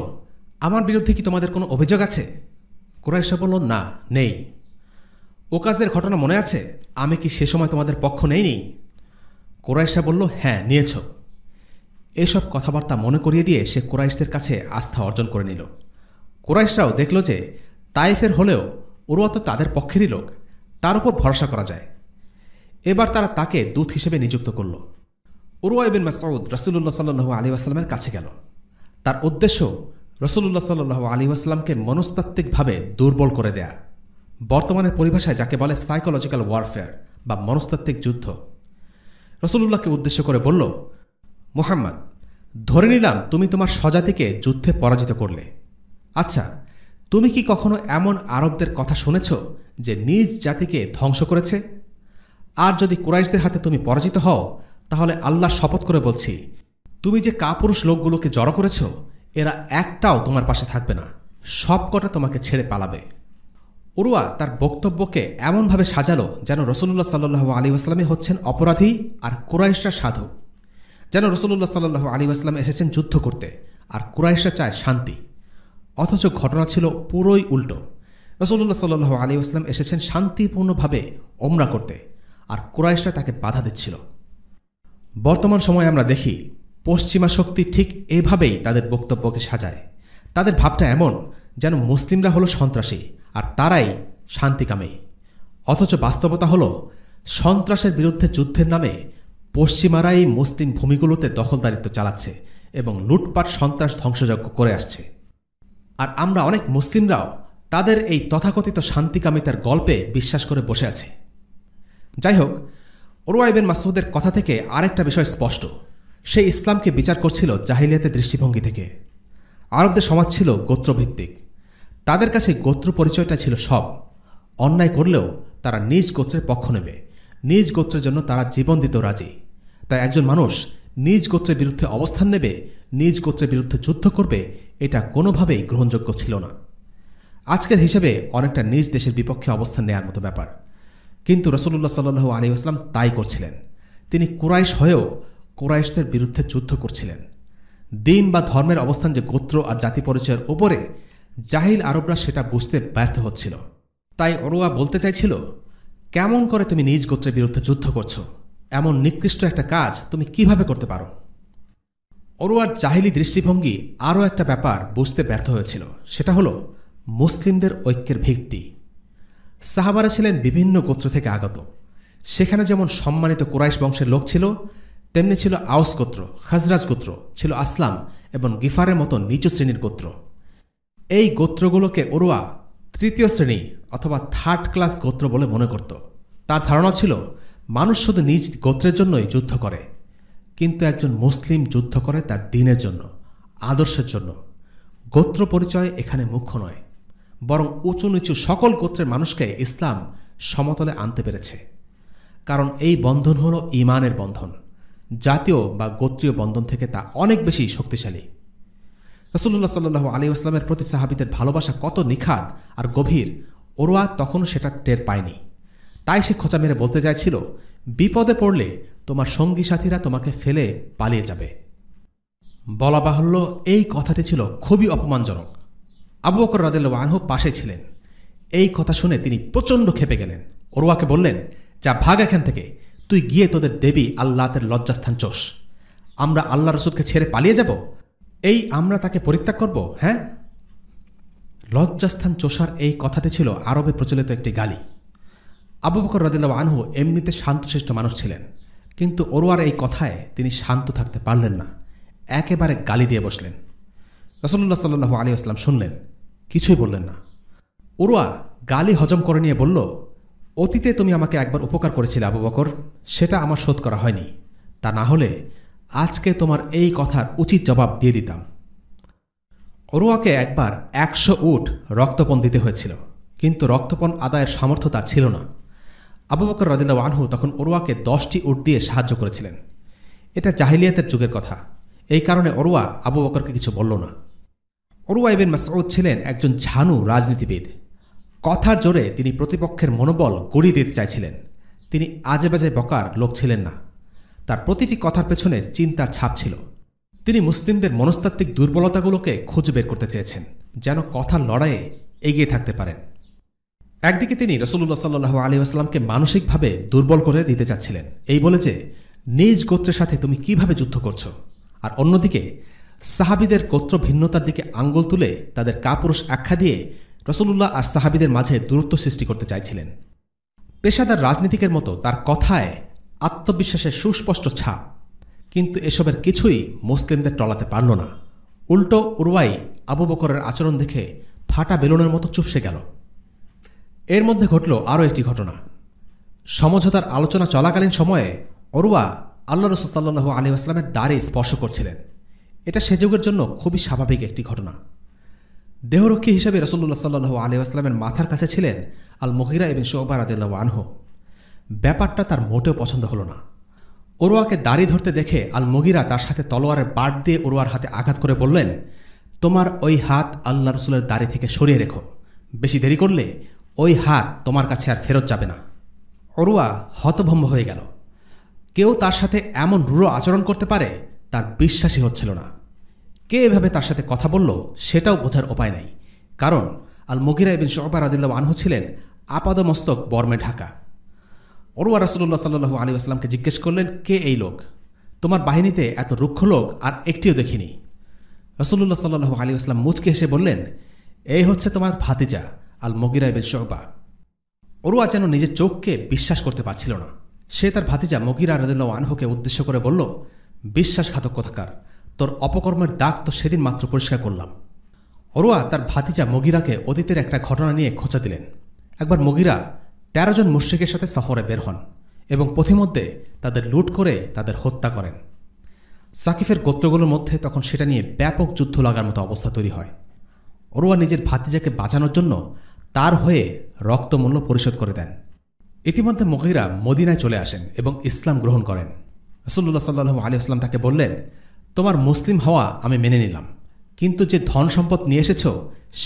Speaker 4: আমার বিরুদ্ধে কি তোমাদের কোনো অভিযোগ আছে? কুরাইশরা বলল, না, নেই। ওকাজের ঘটনা মনে আছে? আমি কি সে সময় তোমাদের পক্ষ নেইনি? কুরাইশরা বলল, হ্যাঁ, নিয়েছ। এসব কথাবার্তা মনে করিয়ে দিয়ে সে কুরাইশদের কাছে আস্থা অর্জন করে নিল। কুরাইশরাও দেখল যে তাইফের হলেও উরওয়া তো তাদের পক্ষেরই লোক, তার উপর ভরসা করা যায়। এবার তারা তাকে দূত হিসেবে নিযুক্ত করল। উরওয়া ইবনে মাসউদ রাসূলুল্লাহ সাল্লাল্লাহু আলাইহি ওয়াসাল্লামের কাছে গেল। তার উদ্দেশ্য রাসূলুল্লাহ সাল্লাল্লাহু আলাইহি ওয়াসাল্লামকে মনস্তাত্ত্বিকভাবে দুর্বল করে দেয়া, বর্তমানের পরিভাষায় যাকে বলে সাইকোলজিক্যাল ওয়ারফেয়ার বা মনস্তাত্ত্বিক যুদ্ধ। রাসূলুল্লাহকে উদ্দেশ্য করে বলল, মুহাম্মদ, ধরে নিলাম তুমি তোমার স্বজাতিকে যুদ্ধে পরাজিত করলে। আচ্ছা, তুমি কি কখনো এমন আরবদের কথা শুনেছ যে নিজ জাতিকে ধ্বংস করেছে? আর যদি কুরাইশদের হাতে তুমি পরাজিত হও, তাহলে আল্লাহ শপথ করে বলছি, তুমি যে কাপুরুষ লোকগুলোকে জড়ো করেছ এরা একটাও তোমার পাশে থাকবে না, সবকটা তোমাকে ছেড়ে পালাবে। উরওয়া তার বক্তব্যকে এমনভাবে সাজালো যেন রাসূলুল্লাহ সাল্লাল্লাহু আলাইহি ওয়াসাল্লামই হচ্ছেন অপরাধী আর কুরাইশরা সাধু, যেন রাসূলুল্লাহ সাল্লাল্লাহু আলাইহি ওয়াসাল্লাম এসেছেন যুদ্ধ করতে আর কুরাইশরা চায় শান্তি। অথচ ঘটনা ছিল পুরোই উল্টো। রাসূলুল্লাহ সাল্লাল্লাহু আলাইহি ওয়াসাল্লাম এসেছেন শান্তিপূর্ণভাবে উমরা করতে, আর কুরাইশরা তাকে বাধা দিচ্ছিল। বর্তমান সময়ে আমরা দেখি পশ্চিমা শক্তি ঠিক এভাবেই তাদের বক্তব্যকে সাজায়। তাদের ভাবটা এমন যেন মুসলিমরা হলো সন্ত্রাসী আর তারাই শান্তিকামী, অথচ বাস্তবতা হলো সন্ত্রাসের বিরুদ্ধে যুদ্ধের নামে পশ্চিমারাই মুসলিম ভূমিগুলোতে দখলদারিত্ব চালাচ্ছে এবং লুটপাট সন্ত্রাস ধ্বংসযজ্ঞ করে আসছে। আর আমরা অনেক মুসলিমরাও তাদের এই তথাকথিত শান্তিকামিতার গল্পে বিশ্বাস করে বসে আছি। যাই হোক, উরওয়া ইবনে মাসউদের কথা থেকে আরেকটা বিষয় স্পষ্ট, সে ইসলামকে বিচার করছিল জাহিলিয়াতের দৃষ্টিভঙ্গি থেকে। আরবদের সমাজ ছিল গোত্রভিত্তিক, তাদের কাছে গোত্র পরিচয়টা ছিল সব। অন্যায় করলেও তারা নিজ গোত্রের পক্ষ নেবে, নিজ গোত্রের জন্য তারা জীবন দিতেও রাজি। তাই একজন মানুষ নিজ গোত্রের বিরুদ্ধে অবস্থান নেবে, নিজ গোত্রের বিরুদ্ধে যুদ্ধ করবে, এটা কোনোভাবেই গ্রহণযোগ্য ছিল না। আজকের হিসেবে অনেকটা নিজ দেশের বিপক্ষে অবস্থান নেয়ার মতো ব্যাপার। কিন্তু রাসূলুল্লাহ সাল্লাল্লাহু আলাইহি ওয়াসাল্লাম তাই করছিলেন। তিনি কুরাইশ হয়েও কুরাইশদের বিরুদ্ধে যুদ্ধ করছিলেন। দিন বা ধর্মের অবস্থান যে গোত্র আর জাতি পরিচয়ের ওপরে, জাহিল আরবরা সেটা বুঝতে ব্যর্থ হচ্ছিল। তাই উরওয়া বলতে চাইছিল, কেমন করে তুমি নিজ গোত্রের বিরুদ্ধে যুদ্ধ করছো? এমন নিকৃষ্ট একটা কাজ তুমি কিভাবে করতে পারো? উরওয়ার জাহিলি দৃষ্টিভঙ্গি আরও একটা ব্যাপার বুঝতে ব্যর্থ হয়েছিল, সেটা হলো মুসলিমদের ঐক্যের ভিত্তি। সাহাবারা ছিলেন বিভিন্ন গোত্র থেকে আগত। সেখানে যেমন সম্মানিত কুরাইশ বংশের লোক ছিল, তেমনি ছিল আওস গোত্র, খাজরাজ গোত্র, ছিল আসলাম এবং গিফারের মতো নিচু শ্রেণীর গোত্র। এই গোত্রগুলোকে উরওয়া তৃতীয় শ্রেণী অথবা থার্ড ক্লাস গোত্র বলে মনে করত। তার ধারণা ছিল মানুষ শুধু নিজ গোত্রের জন্যই যুদ্ধ করে, কিন্তু একজন মুসলিম যুদ্ধ করে তার দ্বীনের জন্য, আদর্শের জন্য। গোত্র পরিচয় এখানে মুখ্য নয়, বরং উঁচু নিচু সকল গোত্রের মানুষকে ইসলাম সমতলে আনতে পেরেছে। কারণ এই বন্ধন হল ঈমানের বন্ধন, জাতীয় বা গোত্রীয় বন্ধন থেকে তা অনেক বেশি শক্তিশালী। রাসূলুল্লাহ সাল্লাল্লাহু আলাইহি ওয়াসাল্লামের প্রতি সাহাবীদের ভালোবাসা কত নিখাদ আর গভীর, উরওয়া তখনও সেটা টের পায়নি। তাই সে খোঁচা মেরে বলতে চাইছিল, বিপদে পড়লে তোমার সঙ্গী সাথীরা তোমাকে ফেলে পালিয়ে যাবে। বলা বাহুল্য, এই কথাটি ছিল খুবই অপমানজনক। আবু বকর রাদিয়াল্লাহু আনহু পাশে ছিলেন। এই কথা শুনে তিনি প্রচণ্ড ক্ষেপে গেলেন। উরওয়াকে বললেন, যা ভাগ এখান থেকে, তুই গিয়ে তোদের দেবী আল্লাহর লজ্জাস্থান চোষ। আমরা আল্লাহ রসুলকে ছেড়ে পালিয়ে যাব? এই আমরা তাকে পরিত্যাগ করব? হ্যাঁ, লজ্জাস্থান চোষার এই কথাটি ছিল আরবে প্রচলিত একটি গালি। আবু বকর রাদিয়াল্লাহু আনহু এমনিতে শান্তশিষ্ট মানুষ ছিলেন, কিন্তু উরওয়ার এই কথায় তিনি শান্ত থাকতে পারলেন না, একেবারে গালি দিয়ে বসলেন। রাসূলুল্লাহ সাল্লাল্লাহু আলাইহি ওয়াসাল্লাম শুনলেন, কিছুই বললেন না। উরওয়া গালি হজম করে নিয়ে বলল, অতীতে তুমি আমাকে একবার উপকার করেছিলে আবু বকর, সেটা আমার শোধ করা হয়নি। তা না হলে আজকে তোমার এই কথার উচিত জবাব দিয়ে দিতাম। উরওয়াকে একবার 100 উট রক্তপণ দিতে হয়েছিল, কিন্তু রক্তপণ আদায়ের সামর্থ্য তার ছিল না। আবু বকর রাদিয়াল্লাহু আনহু তখন উরওয়াকে 10টি উট দিয়ে সাহায্য করেছিলেন। এটা জাহিলিয়াতের যুগের কথা, এই কারণে উরওয়া আবু বকরকে কিছু বলল না। উরওয়া ইবনে মাসউদ ছিলেন একজন ঝানু রাজনীতিবিদ। কথার জোরে তিনি প্রতিপক্ষের মনোবল গড়িয়ে দিতে চাইছিলেন। তিনি আজে বাজে বকার লোক ছিলেন না, তার প্রতিটি কথার পেছনে চিন্তার ছাপ ছিল। তিনি মুসলিমদের মনস্তাত্ত্বিক দুর্বলতাগুলোকে খুঁজে বের করতে চেয়েছেন, যেন কথার লড়াইয়ে এগিয়ে থাকতে পারেন। একদিকে তিনি রাসূলুল্লাহ সাল্লাল্লাহু আলাইহি ওয়াসাল্লামকে মানসিকভাবে দুর্বল করে দিতে চাচ্ছিলেন, এই বলে যে নিজ গোত্রের সাথে তুমি কিভাবে যুদ্ধ করছো, আর অন্যদিকে সাহাবীদের গোত্র ভিন্নতার দিকে আঙ্গুল তুলে তাদের কাপুরুষ আখ্যা দিয়ে রাসূলুল্লাহ আর সাহাবীদের মাঝে দূরত্ব সৃষ্টি করতে চাইছিলেন। পেশাদার রাজনীতিকের মতো তার কথায় আত্মবিশ্বাসের সুস্পষ্ট ছাপ, কিন্তু এসবের কিছুই মুসলিমদের টলাতে পারল না। উল্টো উরওয়াই আবু বকরের আচরণ দেখে ফাটা বেলুনের মতো চুপসে গেল। এর মধ্যে ঘটল আরও একটি ঘটনা। সমঝোতার আলোচনা চলাকালীন সময়ে উরওয়া আল্লাহ রাসূল সাল্লাল্লাহু আলাইহি ওয়াসাল্লামের দাড়ি স্পর্শ করছিলেন। এটা সে যুগের জন্য খুবই স্বাভাবিক একটি ঘটনা। দেহরক্ষী হিসেবে রাসূলুল্লাহ সাল্লাল্লাহু আলাইহি ওয়াসাল্লামের মাথার কাছে ছিলেন আল মুগীরা ইবনে শুবা রাদিয়াল্লাহু আনহু। ব্যাপারটা তার মোটেও পছন্দ হল না। উরওয়াকে দাড়ি ধরতে দেখে আল মুগীরা তার সাথে তলোয়ারের বাট দিয়ে উরওয়ার হাতে আঘাত করে বললেন, তোমার ওই হাত আল্লাহ রসুলের দাড়ি থেকে সরিয়ে রেখো, বেশি দেরি করলে ওই হাত তোমার কাছে আর ফেরত যাবে না। উরওয়া হতভম্ব হয়ে গেল। কেউ তার সাথে এমন রূঢ় আচরণ করতে পারে তার বিশ্বাসই হচ্ছিল না। কে এভাবে তার সাথে কথা বলল সেটাও বোঝার উপায় নাই, কারণ আল মুগীরা ইবনে শুবা রাদিয়াল্লাহু আনহু ছিলেন আপাদমস্তক বর্মে ঢাকা। উরওয়া রাসূলুল্লাহ সাল্লাল্লাহু আলাইহি ওয়াসাল্লামকে জিজ্ঞেস করলেন, কে এই লোক? তোমার বাহিনীতে এত রুক্ষ লোক আর একটিও দেখিনি। রাসূলুল্লাহ সাল্লাল্লাহু আলাইহি ওয়াসাল্লাম মুচকে হেসে বললেন, এই হচ্ছে তোমার ভাতিজা আল মুগিরা ইবনে শুবা। উরওয়া যেন নিজের চোখকে বিশ্বাস করতে পারছিল না। সে তার ভাতিজা মুগিরা রাদিয়াল্লাহু আনহুকে উদ্দেশ্য করে বলল, বিশ্বাসঘাতক কোথাকার, তোর অপকর্মের দাগ তো সেদিন মাত্র পরিষ্কার করলাম। উরওয়া তার ভাতিজা মুগিরাকে অতীতের একটা ঘটনা নিয়ে খোঁচা দিলেন। একবার মুগিরা ১৩ জন মুশরিকের সাথে সফরে বের হন এবং পথিমধ্যে তাদের লুট করে তাদের হত্যা করেন। সাকিফের গোত্রগুলোর মধ্যে তখন সেটা নিয়ে ব্যাপক যুদ্ধ লাগার মতো অবস্থা তৈরি হয়। উরওয়া নিজের ভাতিজাকে বাঁচানোর জন্য তার হয়ে রক্তমূল্য পরিশোধ করে দেন। ইতিমধ্যে মুগিরা মদিনায় চলে আসেন এবং ইসলাম গ্রহণ করেন। রাসূলুল্লাহ সাল্লাল্লাহু আলাইহি ওয়াসাল্লাম তাকে বললেন, তোমার মুসলিম হওয়া আমি মেনে নিলাম, কিন্তু যে ধন সম্পদ নিয়ে এসেছ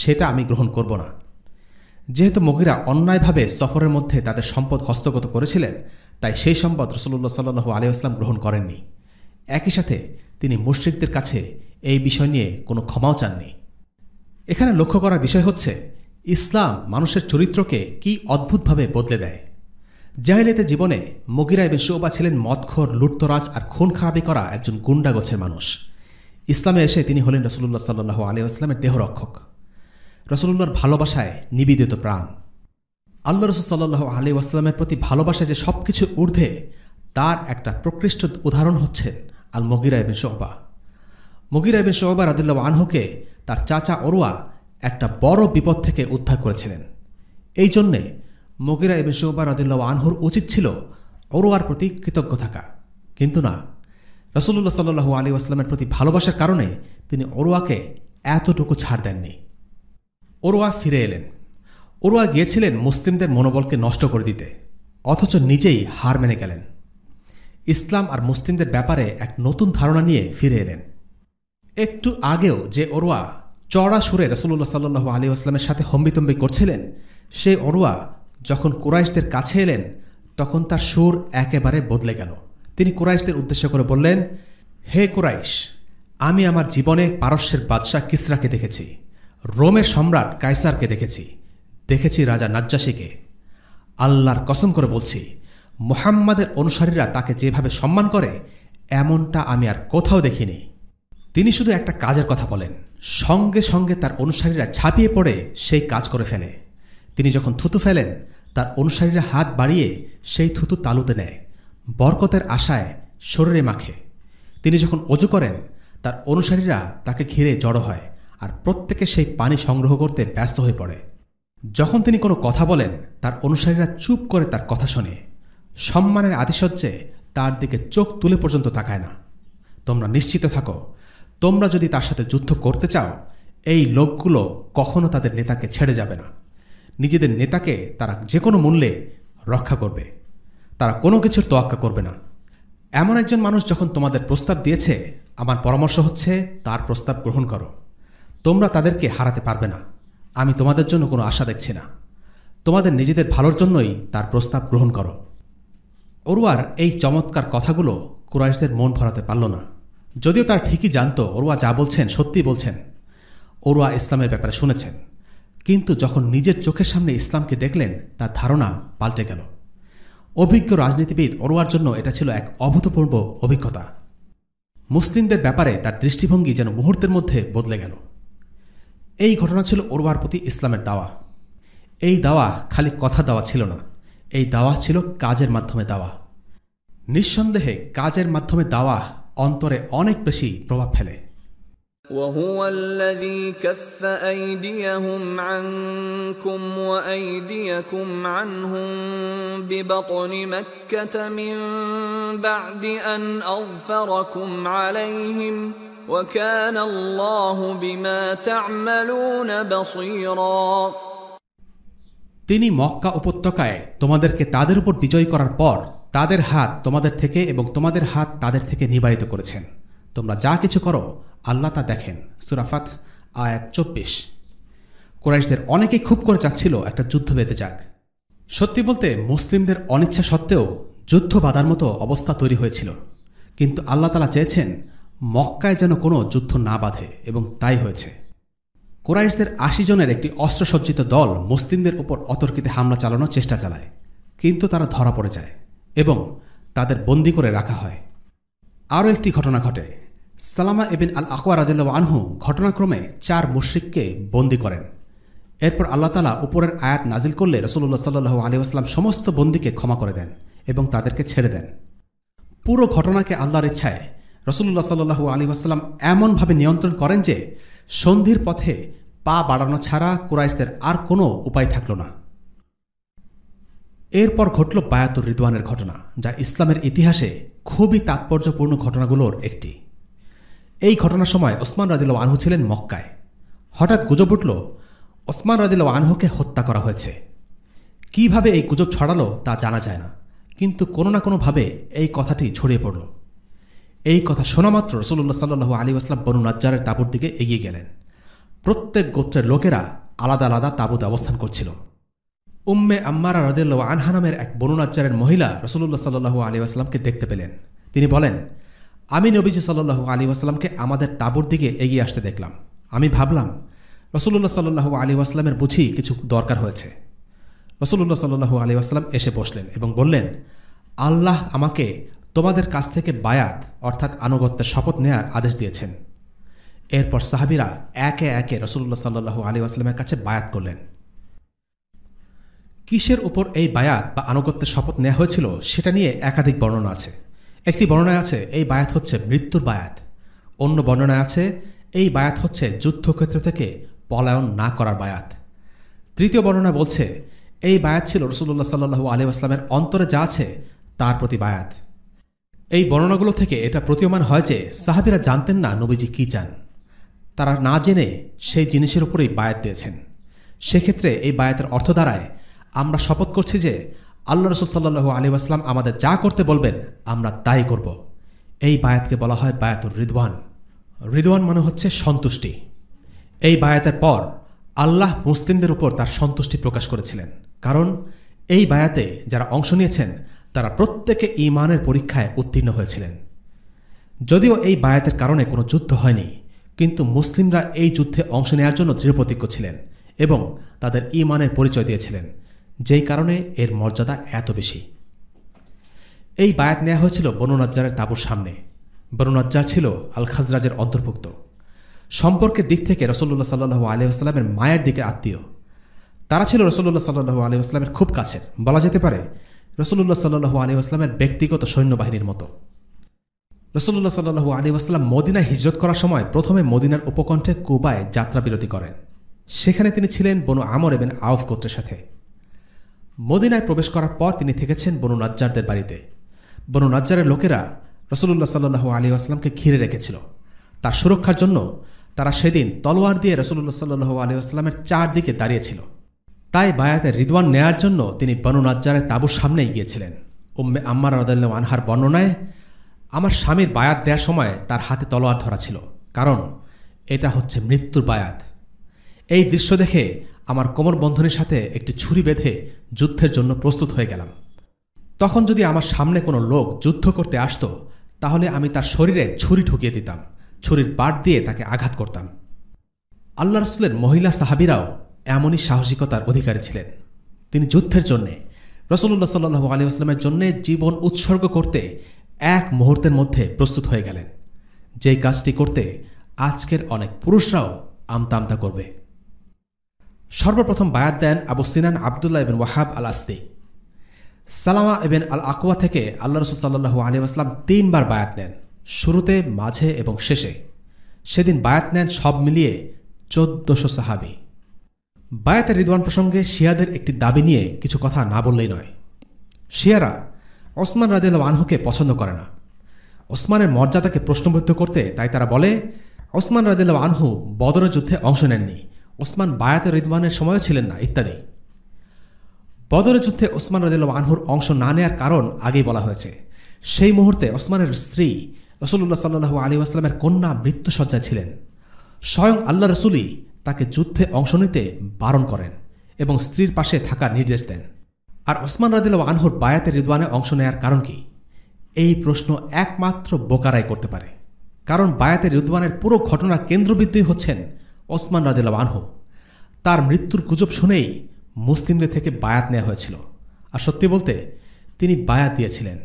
Speaker 4: সেটা আমি গ্রহণ করব না। যেহেতু মুগিরা অন্যায়ভাবে সফরের মধ্যে তাদের সম্পদ হস্তগত করেছিলেন, তাই সেই সম্পদ রাসূলুল্লাহ সাল্লাল্লাহু আলাইহি ওয়াসাল্লাম গ্রহণ করেননি। একই সাথে তিনি মুশরিকদের কাছে এই বিষয় নিয়ে কোনো ক্ষমাও চাননি। এখানে লক্ষ্য করার বিষয় হচ্ছে, ইসলাম মানুষের চরিত্রকে কি অদ্ভুতভাবে বদলে দেয়। জাহিলিয়াতের জীবনে মুগিরা ইবনে শুবা ছিলেন মদখোর, লুটতরাজ আর খুন খারাপি করা একজন গুন্ডা গোছের মানুষ। ইসলামে এসে তিনি হলেন রাসূলুল্লাহ সাল্লাল্লাহু আলাইহি ওয়াসাল্লামের দেহরক্ষক, রাসূলুল্লাহর ভালোবাসায় নিবেদিত প্রাণ। আল্লাহ রাসূল সাল্লাল্লাহু আলাইহি ওয়াসাল্লামের প্রতি ভালোবাসা যে সবকিছুর ঊর্ধ্বে, তার একটা প্রকৃষ্ট উদাহরণ হচ্ছেন আল মুগিরা ইবনে শুবা। মুগিরা ইবনে শুবা রাদিয়াল্লাহু আনহুকে তার চাচা উরওয়া একটা বড় বিপদ থেকে উদ্ধার করেছিলেন। এই জন্যে মুগিরা ইবনে শুবা রাদিয়াল্লাহু আনহুর উচিত ছিল উরওয়ার প্রতি কৃতজ্ঞ থাকা, কিন্তু না, রাসূলুল্লাহ সাল্লাল্লাহু আলাইহি ওয়াসাল্লামের প্রতি ভালোবাসার কারণে তিনি উরওয়াকে এতটুকু ছাড় দেননি। উরওয়া ফিরে এলেন। উরওয়া গিয়েছিলেন মুসলিমদের মনোবলকে নষ্ট করে দিতে, অথচ নিজেই হার মেনে গেলেন। ইসলাম আর মুসলিমদের ব্যাপারে এক নতুন ধারণা নিয়ে ফিরে এলেন। একটু আগেও যে উরওয়া চড়া সুরে রাসূলুল্লাহ সাল্লাল্লাহু আলাইহি ওয়াসাল্লামের সাথে হম্বিতম্বি করছিলেন, সেই উরওয়া যখন কুরাইশদের কাছে এলেন, তখন তার সুর একেবারে বদলে গেল। তিনি কুরাইশদের উদ্দেশ্য করে বললেন, হে কুরাইশ, আমি আমার জীবনে পারস্যের বাদশাহ কিসরাকে দেখেছি, রোমের সম্রাট কায়সারকে দেখেছি রাজা নাজ্জাশীকে। আল্লাহর কসম করে বলছি, মুহাম্মাদের অনুসারীরা তাকে যেভাবে সম্মান করে, এমনটা আমি আর কোথাও দেখিনি। তিনি শুধু একটা কাজের কথা বলেন, সঙ্গে সঙ্গে তার অনুসারীরা ঝাঁপিয়ে পড়ে সেই কাজ করে ফেলে। তিনি যখন থুতু ফেলেন, তার অনুসারীরা হাত বাড়িয়ে সেই থুতু তালুতে নেয়, বরকতের আশায় শরীরে মাখে। তিনি যখন অজু করেন, তার অনুসারীরা তাকে ঘিরে জড়ো হয় আর প্রত্যেকে সেই পানি সংগ্রহ করতে ব্যস্ত হয়ে পড়ে। যখন তিনি কোনো কথা বলেন, তার অনুসারীরা চুপ করে তার কথা শোনে, সম্মানের আতিশয্যে তার দিকে চোখ তুলে পর্যন্ত তাকায় না। তোমরা নিশ্চিত থাকো, তোমরা যদি তার সাথে যুদ্ধ করতে চাও, এই লোকগুলো কখনো তাদের নেতাকে ছেড়ে যাবে না। নিজেদের নেতাকে তারা যে কোনো মূল্যে রক্ষা করবে, তারা কোনো কিছুর তোয়াক্কা করবে না। এমন একজন মানুষ যখন তোমাদের প্রস্তাব দিয়েছে, আমার পরামর্শ হচ্ছে তার প্রস্তাব গ্রহণ করো। তোমরা তাদেরকে হারাতে পারবে না। আমি তোমাদের জন্য কোনো আশা দেখছি না। তোমাদের নিজেদের ভালোর জন্যই তার প্রস্তাব গ্রহণ করো। উরওয়ার এই চমৎকার কথাগুলো কুরাইশদের মন ভরাতে পারল না, যদিও তার ঠিকই জানত উরওয়া যা বলছেন সত্যি বলছেন। উরওয়া ইসলামের ব্যাপারে শুনেছেন, কিন্তু যখন নিজের চোখের সামনে ইসলামকে দেখলেন, তার ধারণা পাল্টে গেল। অভিজ্ঞ রাজনীতিবিদ উরওয়ার জন্য এটা ছিল এক অভূতপূর্ব অভিজ্ঞতা। মুসলিমদের ব্যাপারে তার দৃষ্টিভঙ্গি যেন মুহূর্তের মধ্যে বদলে গেল। এই ঘটনা ছিল উরওয়ার প্রতি ইসলামের দাওয়া। এই দাওয়া খালি কথা দেওয়া ছিল না, এই দাওয়া ছিল কাজের মাধ্যমে দাওয়া। নিঃসন্দেহে কাজের মাধ্যমে দাওয়া অন্তরে অনেক বেশি প্রভাব ফেলে।
Speaker 5: وهو الذي كف أيديهم عنكم وأيديكم عنهم ببطن مكة من بعد أن أظفركم عليهم وكان الله بما تعملون بصيرا।
Speaker 4: তিনি মক্কা উপত্যকায় তোমাদেরকে তাদের উপর বিজয় করার পর তাদের হাত তোমাদের থেকে এবং তোমাদের হাত তাদের থেকে নিবারিত করেছেন। তোমরা যা কিছু করো আল্লাহ তা দেখেন। সূরা ফাত আয়াত 24। কুরাইশদের অনেকেই খুব করে চাচ্ছিল একটা যুদ্ধ বেঁধে যাক। সত্যি বলতে মুসলিমদের অনিচ্ছা সত্ত্বেও যুদ্ধ বাঁধার মতো অবস্থা তৈরি হয়েছিল, কিন্তু আল্লাহ তাআলা চেয়েছেন মক্কায় যেন কোনো যুদ্ধ না বাঁধে, এবং তাই হয়েছে। কুরাইশদের ৮০ জনের একটি অস্ত্রসজ্জিত দল মুসলিমদের উপর অতর্কিতে হামলা চালানোর চেষ্টা চালায়, কিন্তু তারা ধরা পড়ে যায় এবং তাদের বন্দী করে রাখা হয়। আরও একটি ঘটনা ঘটে। সালামা ইবিন আল আকওয়া রাদিয়াল্লাহু আনহু ঘটনাক্রমে 4 মুশরিককে বন্দী করেন। এরপর আল্লাহ তাআলা উপরের আয়াত নাজিল করলে রাসূলুল্লাহ সাল্লাল্লাহু আলাইহি ওয়াসাল্লাম সমস্ত বন্দীকে ক্ষমা করে দেন এবং তাদেরকে ছেড়ে দেন। পুরো ঘটনাকে আল্লাহর ইচ্ছায় রাসূলুল্লাহ সাল্লাল্লাহু আলাইহি ওয়াসাল্লাম এমনভাবে নিয়ন্ত্রণ করেন যে সন্ধির পথে পা বাড়ানো ছাড়া কুরাইশদের আর কোনো উপায় থাকল না। এরপর ঘটল বায়াতুর রিদওয়ানের ঘটনা, যা ইসলামের ইতিহাসে খুবই তাৎপর্যপূর্ণ ঘটনাগুলোর একটি। এই ঘটনার সময় ওসমান রাদিয়াল্লাহু আনহু ছিলেন মক্কায়। হঠাৎ গুজব উঠল ওসমান রাদিয়াল্লাহু আনহুকে হত্যা করা হয়েছে। কিভাবে এই গুজব ছড়ালো তা জানা যায় না, কিন্তু কোনো না কোনোভাবে এই কথাটি ছড়িয়ে পড়ল। এই কথা শোনা মাত্র রাসূলুল্লাহ সাল্লাল্লাহু আলাইহি ওয়াসাল্লাম বনু নাজ্জারের তাঁবুর দিকে এগিয়ে গেলেন। প্রত্যেক গোত্রের লোকেরা আলাদা আলাদা তাঁবুতে অবস্থান করছিল। উম্মে আম্মারা রাদিয়াল্লাহু আনহা নামের এক বনু নাজ্জারের মহিলা রাসূলুল্লাহ সাল্লাল্লাহু আলাইহি ওয়াসাল্লামকে দেখতে পেলেন। তিনি বলেন, আমি নবীজি সাল্লাল্লাহু আলাইহি ওয়াসাল্লামকে আমাদের তাঁবুর দিকে এগিয়ে আসতে দেখলাম। আমি ভাবলাম রাসূলুল্লাহ সাল্লাল্লাহু আলাইহি ওয়াসাল্লামের বুঝি কিছু দরকার হয়েছে। রাসূলুল্লাহ সাল্লাল্লাহু আলাইহি ওয়াসাল্লাম এসে বসলেন এবং বললেন, আল্লাহ আমাকে তোমাদের কাছ থেকে বায়াত অর্থাৎ আনুগত্যের শপথ নেয়ার আদেশ দিয়েছেন। এরপর সাহাবীরা একে একে রাসূলুল্লাহ সাল্লাল্লাহু আলাইহি ওয়াসাল্লামের কাছে বায়াত করলেন। কিসের উপর এই বায়াত বা আনুগত্যের শপথ নেওয়া হয়েছিল সেটা নিয়ে একাধিক বর্ণনা আছে। একটি বর্ণনায় আছে এই বায়াত হচ্ছে মৃত্যুর বায়াত। অন্য বর্ণনায় আছে এই বায়াত হচ্ছে যুদ্ধক্ষেত্র থেকে পলায়ন না করার বায়াত। তৃতীয় বর্ণনা বলছে এই বায়াত ছিল রাসূলুল্লাহ সাল্লাল্লাহু আলাইহি ওয়াসাল্লামের অন্তরে যা আছে তার প্রতি বায়াত। এই বর্ণনাগুলো থেকে এটা প্রতীয়মান হয় যে সাহাবীরা জানতেন না নবীজি কী চান। তারা না জেনে সেই জিনিসের উপরেই বায়াত দিয়েছেন। সেক্ষেত্রে এই বায়াতের অর্থ দাঁড়ায় আমরা শপথ করছি যে আল্লাহ রাসূল সাল্লাল্লাহু আলাইহি ওয়াসাল্লাম আমাদের যা করতে বলবেন আমরা তাই করব। এই বায়াতকে বলা হয় বায়াতুর রিদওয়ান। রিদওয়ান মানে হচ্ছে সন্তুষ্টি। এই বায়াতের পর আল্লাহ মুসলিমদের উপর তার সন্তুষ্টি প্রকাশ করেছিলেন, কারণ এই বায়াতে যারা অংশ নিয়েছেন তারা প্রত্যেকে ঈমানের পরীক্ষায় উত্তীর্ণ হয়েছিলেন। যদিও এই বায়াতের কারণে কোনো যুদ্ধ হয়নি, কিন্তু মুসলিমরা এই যুদ্ধে অংশ নেওয়ার জন্য দৃঢ়প্রতিজ্ঞ ছিলেন এবং তাদের ঈমানের পরিচয় দিয়েছিলেন, যেই কারণে এর মর্যাদা এত বেশি। এই বায়াত নেওয়া হয়েছিল বনু নাজ্জারের তাঁবুর সামনে। বনু নাজ্জার ছিল আল খাজরাজের অন্তর্ভুক্ত। সম্পর্কের দিক থেকে রাসূলুল্লাহ সাল্লাল্লাহু আলাইহি ওয়াসাল্লামের মায়ের দিকে আত্মীয়। তারা ছিল রাসূলুল্লাহ সাল্লাল্লাহু আলাইহি ওয়াসাল্লামের খুব কাছের, বলা যেতে পারে রাসূলুল্লাহ সাল্লাল্লাহু আলাইহি ওয়াসাল্লামের ব্যক্তিগত সৈন্যবাহিনীর মতো। রাসূলুল্লাহ সাল্লাল্লাহু আলাইহি ওয়াসাল্লাম মদিনায় হিজরত করার সময় প্রথমে মদিনার উপকণ্ঠে কুবায় যাত্রা বিরতি করেন। সেখানে তিনি ছিলেন বনু আমর ইবনে আউফ গোত্রের সাথে। মদিনায় প্রবেশ করার পর তিনি থেকেছেন বনু নাজ্জারদের বাড়িতে। বনু নাজ্জারের লোকেরা রাসূলুল্লাহ সাল্লাল্লাহু আলাইহি ওয়াসাল্লামকে ঘিরে রেখেছিল। তার সুরক্ষার জন্য তারা সেদিন তলোয়ার দিয়ে রাসূলুল্লাহ সাল্লাল্লাহু আলাইহি ওয়াসাল্লামের চারদিকে দাঁড়িয়েছিল। তাই বায়াতের রিদওয়ান নেয়ার জন্য তিনি বনু নাজ্জারের তাঁবুর সামনেই গিয়েছিলেন। উম্মে আম্মারা রাদিয়াল্লাহু আনহার বর্ণনায়, আমার স্বামীর বায়াত দেওয়ার সময় তার হাতে তলোয়ার ধরা ছিল, কারণ এটা হচ্ছে মৃত্যুর বায়াত। এই দৃশ্য দেখে আমার কোমরবন্ধনীর সাথে একটি ছুরি বেঁধে যুদ্ধের জন্য প্রস্তুত হয়ে গেলাম। তখন যদি আমার সামনে কোনো লোক যুদ্ধ করতে আসত, তাহলে আমি তার শরীরে ছুরি ঢুকিয়ে দিতাম, ছুরির বাট দিয়ে তাকে আঘাত করতাম। আল্লাহ রাসূলের মহিলা সাহাবীরাও এমনই সাহসিকতার অধিকারী ছিলেন। তিনি যুদ্ধের জন্যে রাসূলুল্লাহ সাল্লাল্লাহু আলাইহি ওয়াসাল্লামের জন্যে জীবন উৎসর্গ করতে এক মুহূর্তের মধ্যে প্রস্তুত হয়ে গেলেন, যেই কাজটি করতে আজকের অনেক পুরুষরাও আমতা আমতা করবে। সর্বপ্রথম বায়াত দেন আবু সিনান আবদুল্লাহ ইবনে ওয়াহাব আল আসদি। সালামা ইবনে আল আকওয়া থেকে আল্লাহ রাসূল সাল্লাল্লাহু আলাইহি ওয়াসাল্লাম 3 বার বায়াত নেন, শুরুতে, মাঝে এবং শেষে। সেদিন বায়াত নেন সব মিলিয়ে 1400 সাহাবী। বায়াতের রিদওয়ান প্রসঙ্গে শিয়াদের একটি দাবি নিয়ে কিছু কথা না বললেই নয়। শিয়ারা ওসমান রাদিয়াল্লাহু আনহুকে পছন্দ করে না। ওসমানের মর্যাদাকে প্রশ্নবিদ্ধ করতে তাই তারা বলে ওসমান রাদিয়াল্লাহু আনহু বদরের যুদ্ধে অংশ নেননি, ওসমান বায়াতের রিদওয়ানের সময়ও ছিলেন না, ইত্যাদি। বদরের যুদ্ধে ওসমান রাদিয়াল্লাহু আনহুর অংশ না নেয়ার কারণ আগেই বলা হয়েছে। সেই মুহূর্তে ওসমানের স্ত্রী রাসূলুল্লাহ সাল্লাল্লাহু আলাইহি ওয়াসাল্লামের কন্যা মৃত্যুশয্যায় ছিলেন। স্বয়ং আল্লাহ রাসূলই তাকে যুদ্ধে অংশ নিতে বারণ করেন এবং স্ত্রীর পাশে থাকার নির্দেশ দেন। আর ওসমান রাদিয়াল্লাহু আনহুর বায়াতের রিদওয়ানে অংশ নেয়ার কারণ কি? এই প্রশ্ন একমাত্র বোকারাই করতে পারে, কারণ বায়াতের রিদওয়ানের পুরো ঘটনার কেন্দ্রবিন্দুই হচ্ছেন ওসমান রাদিয়াল্লাহু আনহু। তার মৃত্যুর গুজব শুনেই মুসলিমদের থেকে বায়াত নেওয়া হয়েছিল। আর সত্যি বলতে তিনি বায়াত দিয়েছিলেন।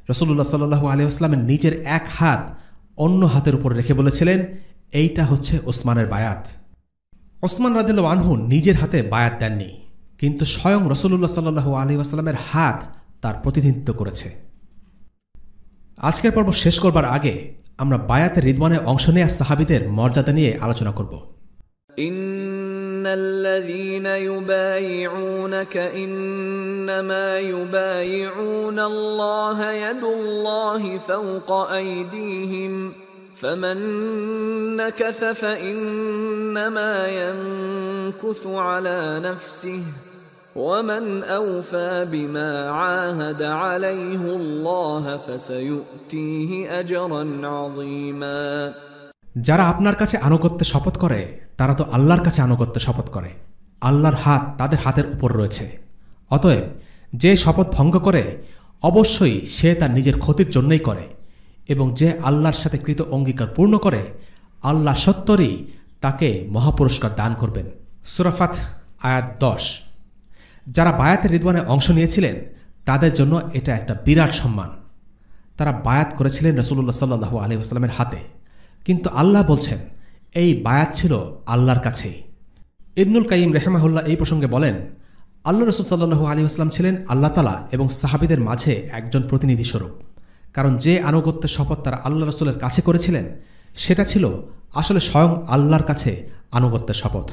Speaker 4: রাসূলুল্লাহ সাল্লাল্লাহু আলাইহি ওয়াসাল্লামের নিজের এক হাত অন্য হাতের উপর রেখে বলেছিলেন, এইটা হচ্ছে ওসমানের বায়াত। ওসমান রাদিয়াল্লাহু আনহু নিজের হাতে বায়াত দেননি, কিন্তু স্বয়ং রাসূলুল্লাহ সাল্লাল্লাহু আলাইহি ওয়াসাল্লামের হাত তার প্রতিনিধিত্ব করেছে। আজকের পর্ব শেষ করবার আগে আমরা বায়াতের রিদওয়ানে অংশ নেয়া সাহাবীদের মর্যাদা নিয়ে আলোচনা করব।
Speaker 5: ইন্নাল্লাযীনা ইউবাইউনাকা ইন্নামা ইউবাইউনাল্লাহা ইয়াদুল্লাহি ফাওকা আইদিহিম ফামান নাকাসা ফাইন্নামা ইয়ানকুসু আলা নাফসিহি ومن أوفى بما عاهد عليه الله فسيؤتيه أجرا عظيما।
Speaker 4: যারা আপনার কাছে আনুগত্যে শপথ করে তারা তো আল্লাহর কাছে আনুগত্যে শপথ করে, আল্লাহর হাত তাদের হাতের উপর রয়েছে। অতএব যে শপথ ভঙ্গ করে অবশ্যই সে তার নিজের ক্ষতির জন্যই করে, এবং যে আল্লাহর সাথে কৃত অঙ্গীকার পূর্ণ করে আল্লাহ সত্তরই তাকে মহাপুরস্কার দান করবেন। সূরা ফাত আয়াত 10। যারা বায়াতের রিদওয়ানে অংশ নিয়েছিলেন তাদের জন্য এটা একটা বিরাট সম্মান। তারা বায়াত করেছিলেন রাসূলুল্লাহ সাল্লাল্লাহু আলাইহি ওয়াসাল্লামের হাতে, কিন্তু আল্লাহ বলছেন এই বায়াত ছিল আল্লাহর কাছেই। ইবনুল কাইয়িম রাহিমাহুল্লাহ এই প্রসঙ্গে বলেন, আল্লাহ রাসূল সাল্লাল্লাহু আলাইহি ওয়াসাল্লাম ছিলেন আল্লাহ তাআলা এবং সাহাবীদের মাঝে একজন প্রতিনিধি স্বরূপ, কারণ যে আনুগত্যের শপথ তারা আল্লাহ রাসূলের কাছে করেছিলেন সেটা ছিল আসলে স্বয়ং আল্লাহর কাছে আনুগত্যের শপথ।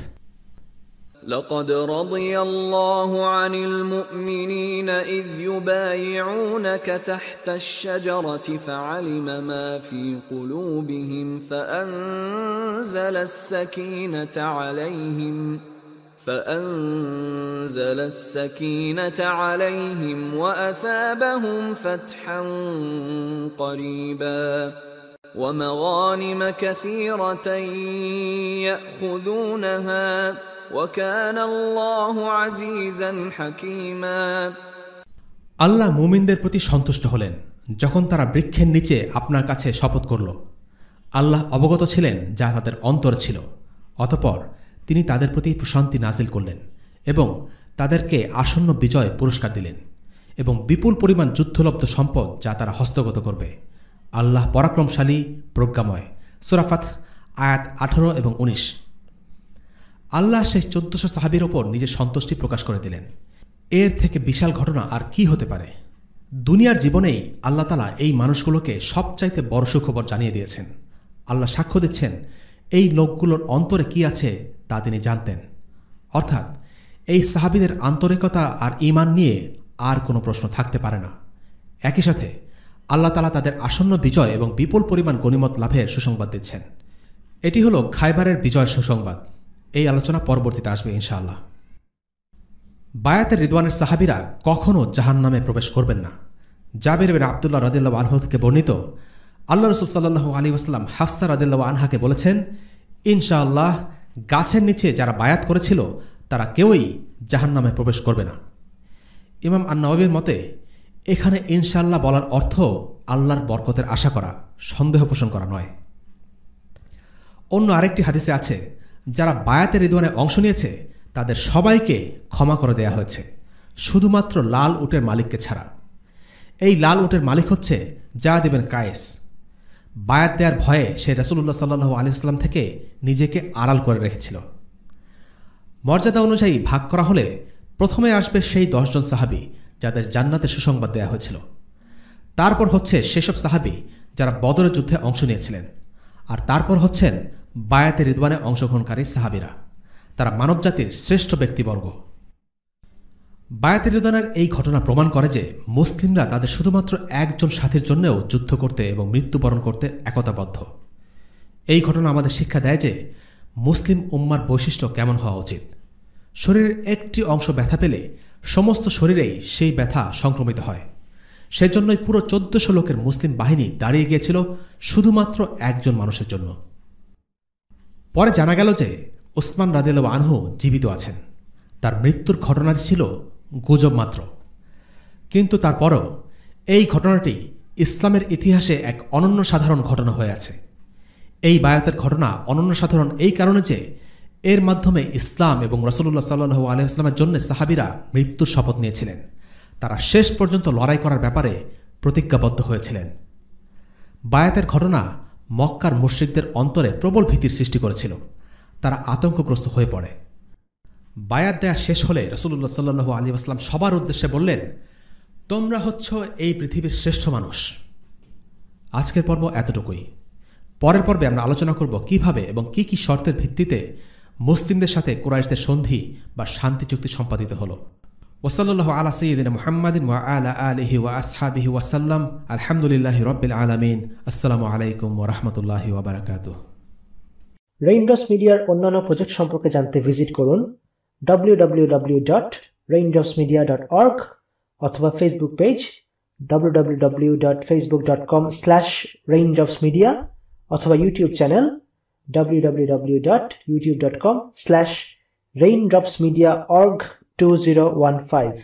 Speaker 5: لقد رضي الله عن المؤمنين إذ يبايعونك تحت الشجرة فعلم ما في قلوبهم فأنزل السكينة عليهم وأثابهم فتحا قريبا ومغانم كثيرة يأخذونها وكان الله عزيزا حكيما।
Speaker 4: আল্লাহ মুমিনদের প্রতি সন্তুষ্ট হলেন যখন তারা বৃক্ষের নিচে আপনার কাছে শপথ করল। আল্লাহ অবগত ছিলেন যা তাদের অন্তরে ছিল, অতঃপর তিনি তাদের প্রতি প্রশান্তি নাজিল করলেন এবং তাদেরকে আসন্ন বিজয় পুরস্কার দিলেন এবং বিপুল পরিমাণ যুদ্ধলব্ধ সম্পদ যা তারা হস্তগত করবে। আল্লাহ পরাক্রমশালী, প্রজ্ঞাময়। সূরা ফাত আয়াত 18 এবং 19। আল্লাহ সেই 1400 সাহাবীর ওপর নিজের সন্তুষ্টি প্রকাশ করে দিলেন। এর থেকে বিশাল ঘটনা আর কি হতে পারে? দুনিয়ার জীবনেই আল্লাহ তাআলা এই মানুষগুলোকে সবচাইতে বড় সুখবর জানিয়ে দিয়েছেন। আল্লাহ সাক্ষ্য দিচ্ছেন এই লোকগুলোর অন্তরে কি আছে তা তিনি জানতেন। অর্থাৎ এই সাহাবীদের আন্তরিকতা আর ঈমান নিয়ে আর কোনো প্রশ্ন থাকতে পারে না। একই সাথে আল্লাহ তাআলা তাদের আসন্ন বিজয় এবং বিপুল পরিমাণ গনিমত লাভের সুসংবাদ দিচ্ছেন। এটি হলো খায়বারের বিজয় সুসংবাদ। এই আলোচনা পরবর্তীতে আসবে ইনশাআল্লাহ। বায়াতের রিদওয়ানের সাহাবীরা কখনও জাহান্নামে প্রবেশ করবেন না। জাবির বিন আব্দুল্লাহ রাদিয়াল্লাহু আনহু থেকে বর্ণিত, আল্লাহ রাসূল সাল্লাল্লাহু আলাইহি ওয়াসাল্লাম হাফসা রাদিয়াল্লাহু আনহাকে বলেছেন, ইনশাআল্লাহ গাছের নিচে যারা বায়াত করেছিল তারা কেউই জাহান্নামে প্রবেশ করবে না। ইমাম আন-নাওয়াবীর মতে এখানে ইনশাআল্লাহ বলার অর্থ আল্লাহর বরকতের আশা করা, সন্দেহ পোষণ করা নয়। অন্য আরেকটি হাদিসে আছে, যারা বায়াতের রিদওয়ানে অংশ নিয়েছে তাদের সবাইকে ক্ষমা করে দেয়া হয়েছে, শুধুমাত্র লাল উটের মালিককে ছাড়া। এই লাল উটের মালিক হচ্ছে যায়েদ ইবনে কায়েস। বায়াত দেওয়ার ভয়ে সে রাসূলুল্লাহ সাল্লাল্লাহু আলাইহি ওয়াসাল্লাম থেকে নিজেকে আড়াল করে রেখেছিল। মর্যাদা অনুযায়ী ভাগ করা হলে প্রথমে আসবে সেই 10 জন সাহাবী যাদের জান্নাতের সুসংবাদ দেওয়া হয়েছিল। তারপর হচ্ছে সেসব সাহাবী যারা বদরের যুদ্ধে অংশ নিয়েছিলেন, আর তারপর হচ্ছেন বায়াতের রিদওয়ানে অংশগ্রহণকারী সাহাবীরা। তারা মানবজাতির শ্রেষ্ঠ ব্যক্তিবর্গ। বায়াতের রিদওয়ানের এই ঘটনা প্রমাণ করে যে মুসলিমরা তাদের শুধুমাত্র একজন সাথীর জন্যও যুদ্ধ করতে এবং মৃত্যুবরণ করতে একতাবদ্ধ। এই ঘটনা আমাদের শিক্ষা দেয় যে মুসলিম উম্মার বৈশিষ্ট্য কেমন হওয়া উচিত। শরীরের একটি অংশ ব্যথা পেলে সমস্ত শরীরেই সেই ব্যথা সংক্রমিত হয়। সেজন্যই পুরো 1400 লোকের মুসলিম বাহিনী দাঁড়িয়ে গিয়েছিল শুধুমাত্র একজন মানুষের জন্য। পরে জানা গেল যে ওসমান রাদিয়াল্লাহু আনহু জীবিত আছেন। তার মৃত্যুর ঘটনাটি ছিল গুজব মাত্র, কিন্তু তারপরও এই ঘটনাটি ইসলামের ইতিহাসে এক অনন্য সাধারণ ঘটনা হয়ে আছে। এই বায়াতের ঘটনা অনন্য সাধারণ এই কারণে যে এর মাধ্যমে ইসলাম এবং রাসূলুল্লাহ সাল্লাল্লাহু আলাইহি ওয়াসাল্লামের জন্য সাহাবীরা মৃত্যুর শপথ নিয়েছিলেন। তারা শেষ পর্যন্ত লড়াই করার ব্যাপারে প্রতিজ্ঞাবদ্ধ হয়েছিলেন। বায়াতের ঘটনা মক্কার মুশরিকদের অন্তরে প্রবল ভীতির সৃষ্টি করেছিল। তারা আতঙ্কগ্রস্ত হয়ে পড়ে। বায়াত দেয়া শেষ হলে রাসূলুল্লাহ সাল্লাল্লাহু আলাইহি ওয়াসাল্লাম সবার উদ্দেশ্যে বললেন, তোমরা হচ্ছ এই পৃথিবীর শ্রেষ্ঠ মানুষ। আজকের পর্ব এতটুকুই। পরের পর্বে আমরা আলোচনা করব কিভাবে এবং কি কি শর্তের ভিত্তিতে মুসলিমদের সাথে কুরাইশদের সন্ধি বা শান্তি চুক্তি সম্পাদিত হল। ওয়াসাল্লাল্লাহু আলা সাইয়্যিদিনা মুহাম্মাদিন ওয়া আলা আলিহি ওয়া আসহাবিহি ওয়া সাল্লাম। আলহামদুলিল্লাহি রাব্বিল আলামিন। আসসালামু আলাইকুম ওয়া রাহমাতুল্লাহি ওয়া বারাকাতুহু।
Speaker 2: রেইনড্রপস মিডিয়ার অন্যান্য প্রজেক্ট সম্পর্কে জানতে ভিজিট করুন www.raindropsmedia.org অথবা ফেসবুক পেজ www.facebook.com/raindropsmedia অথবা ইউটিউব চ্যানেল www.youtube.com/raindropsmediaorg2015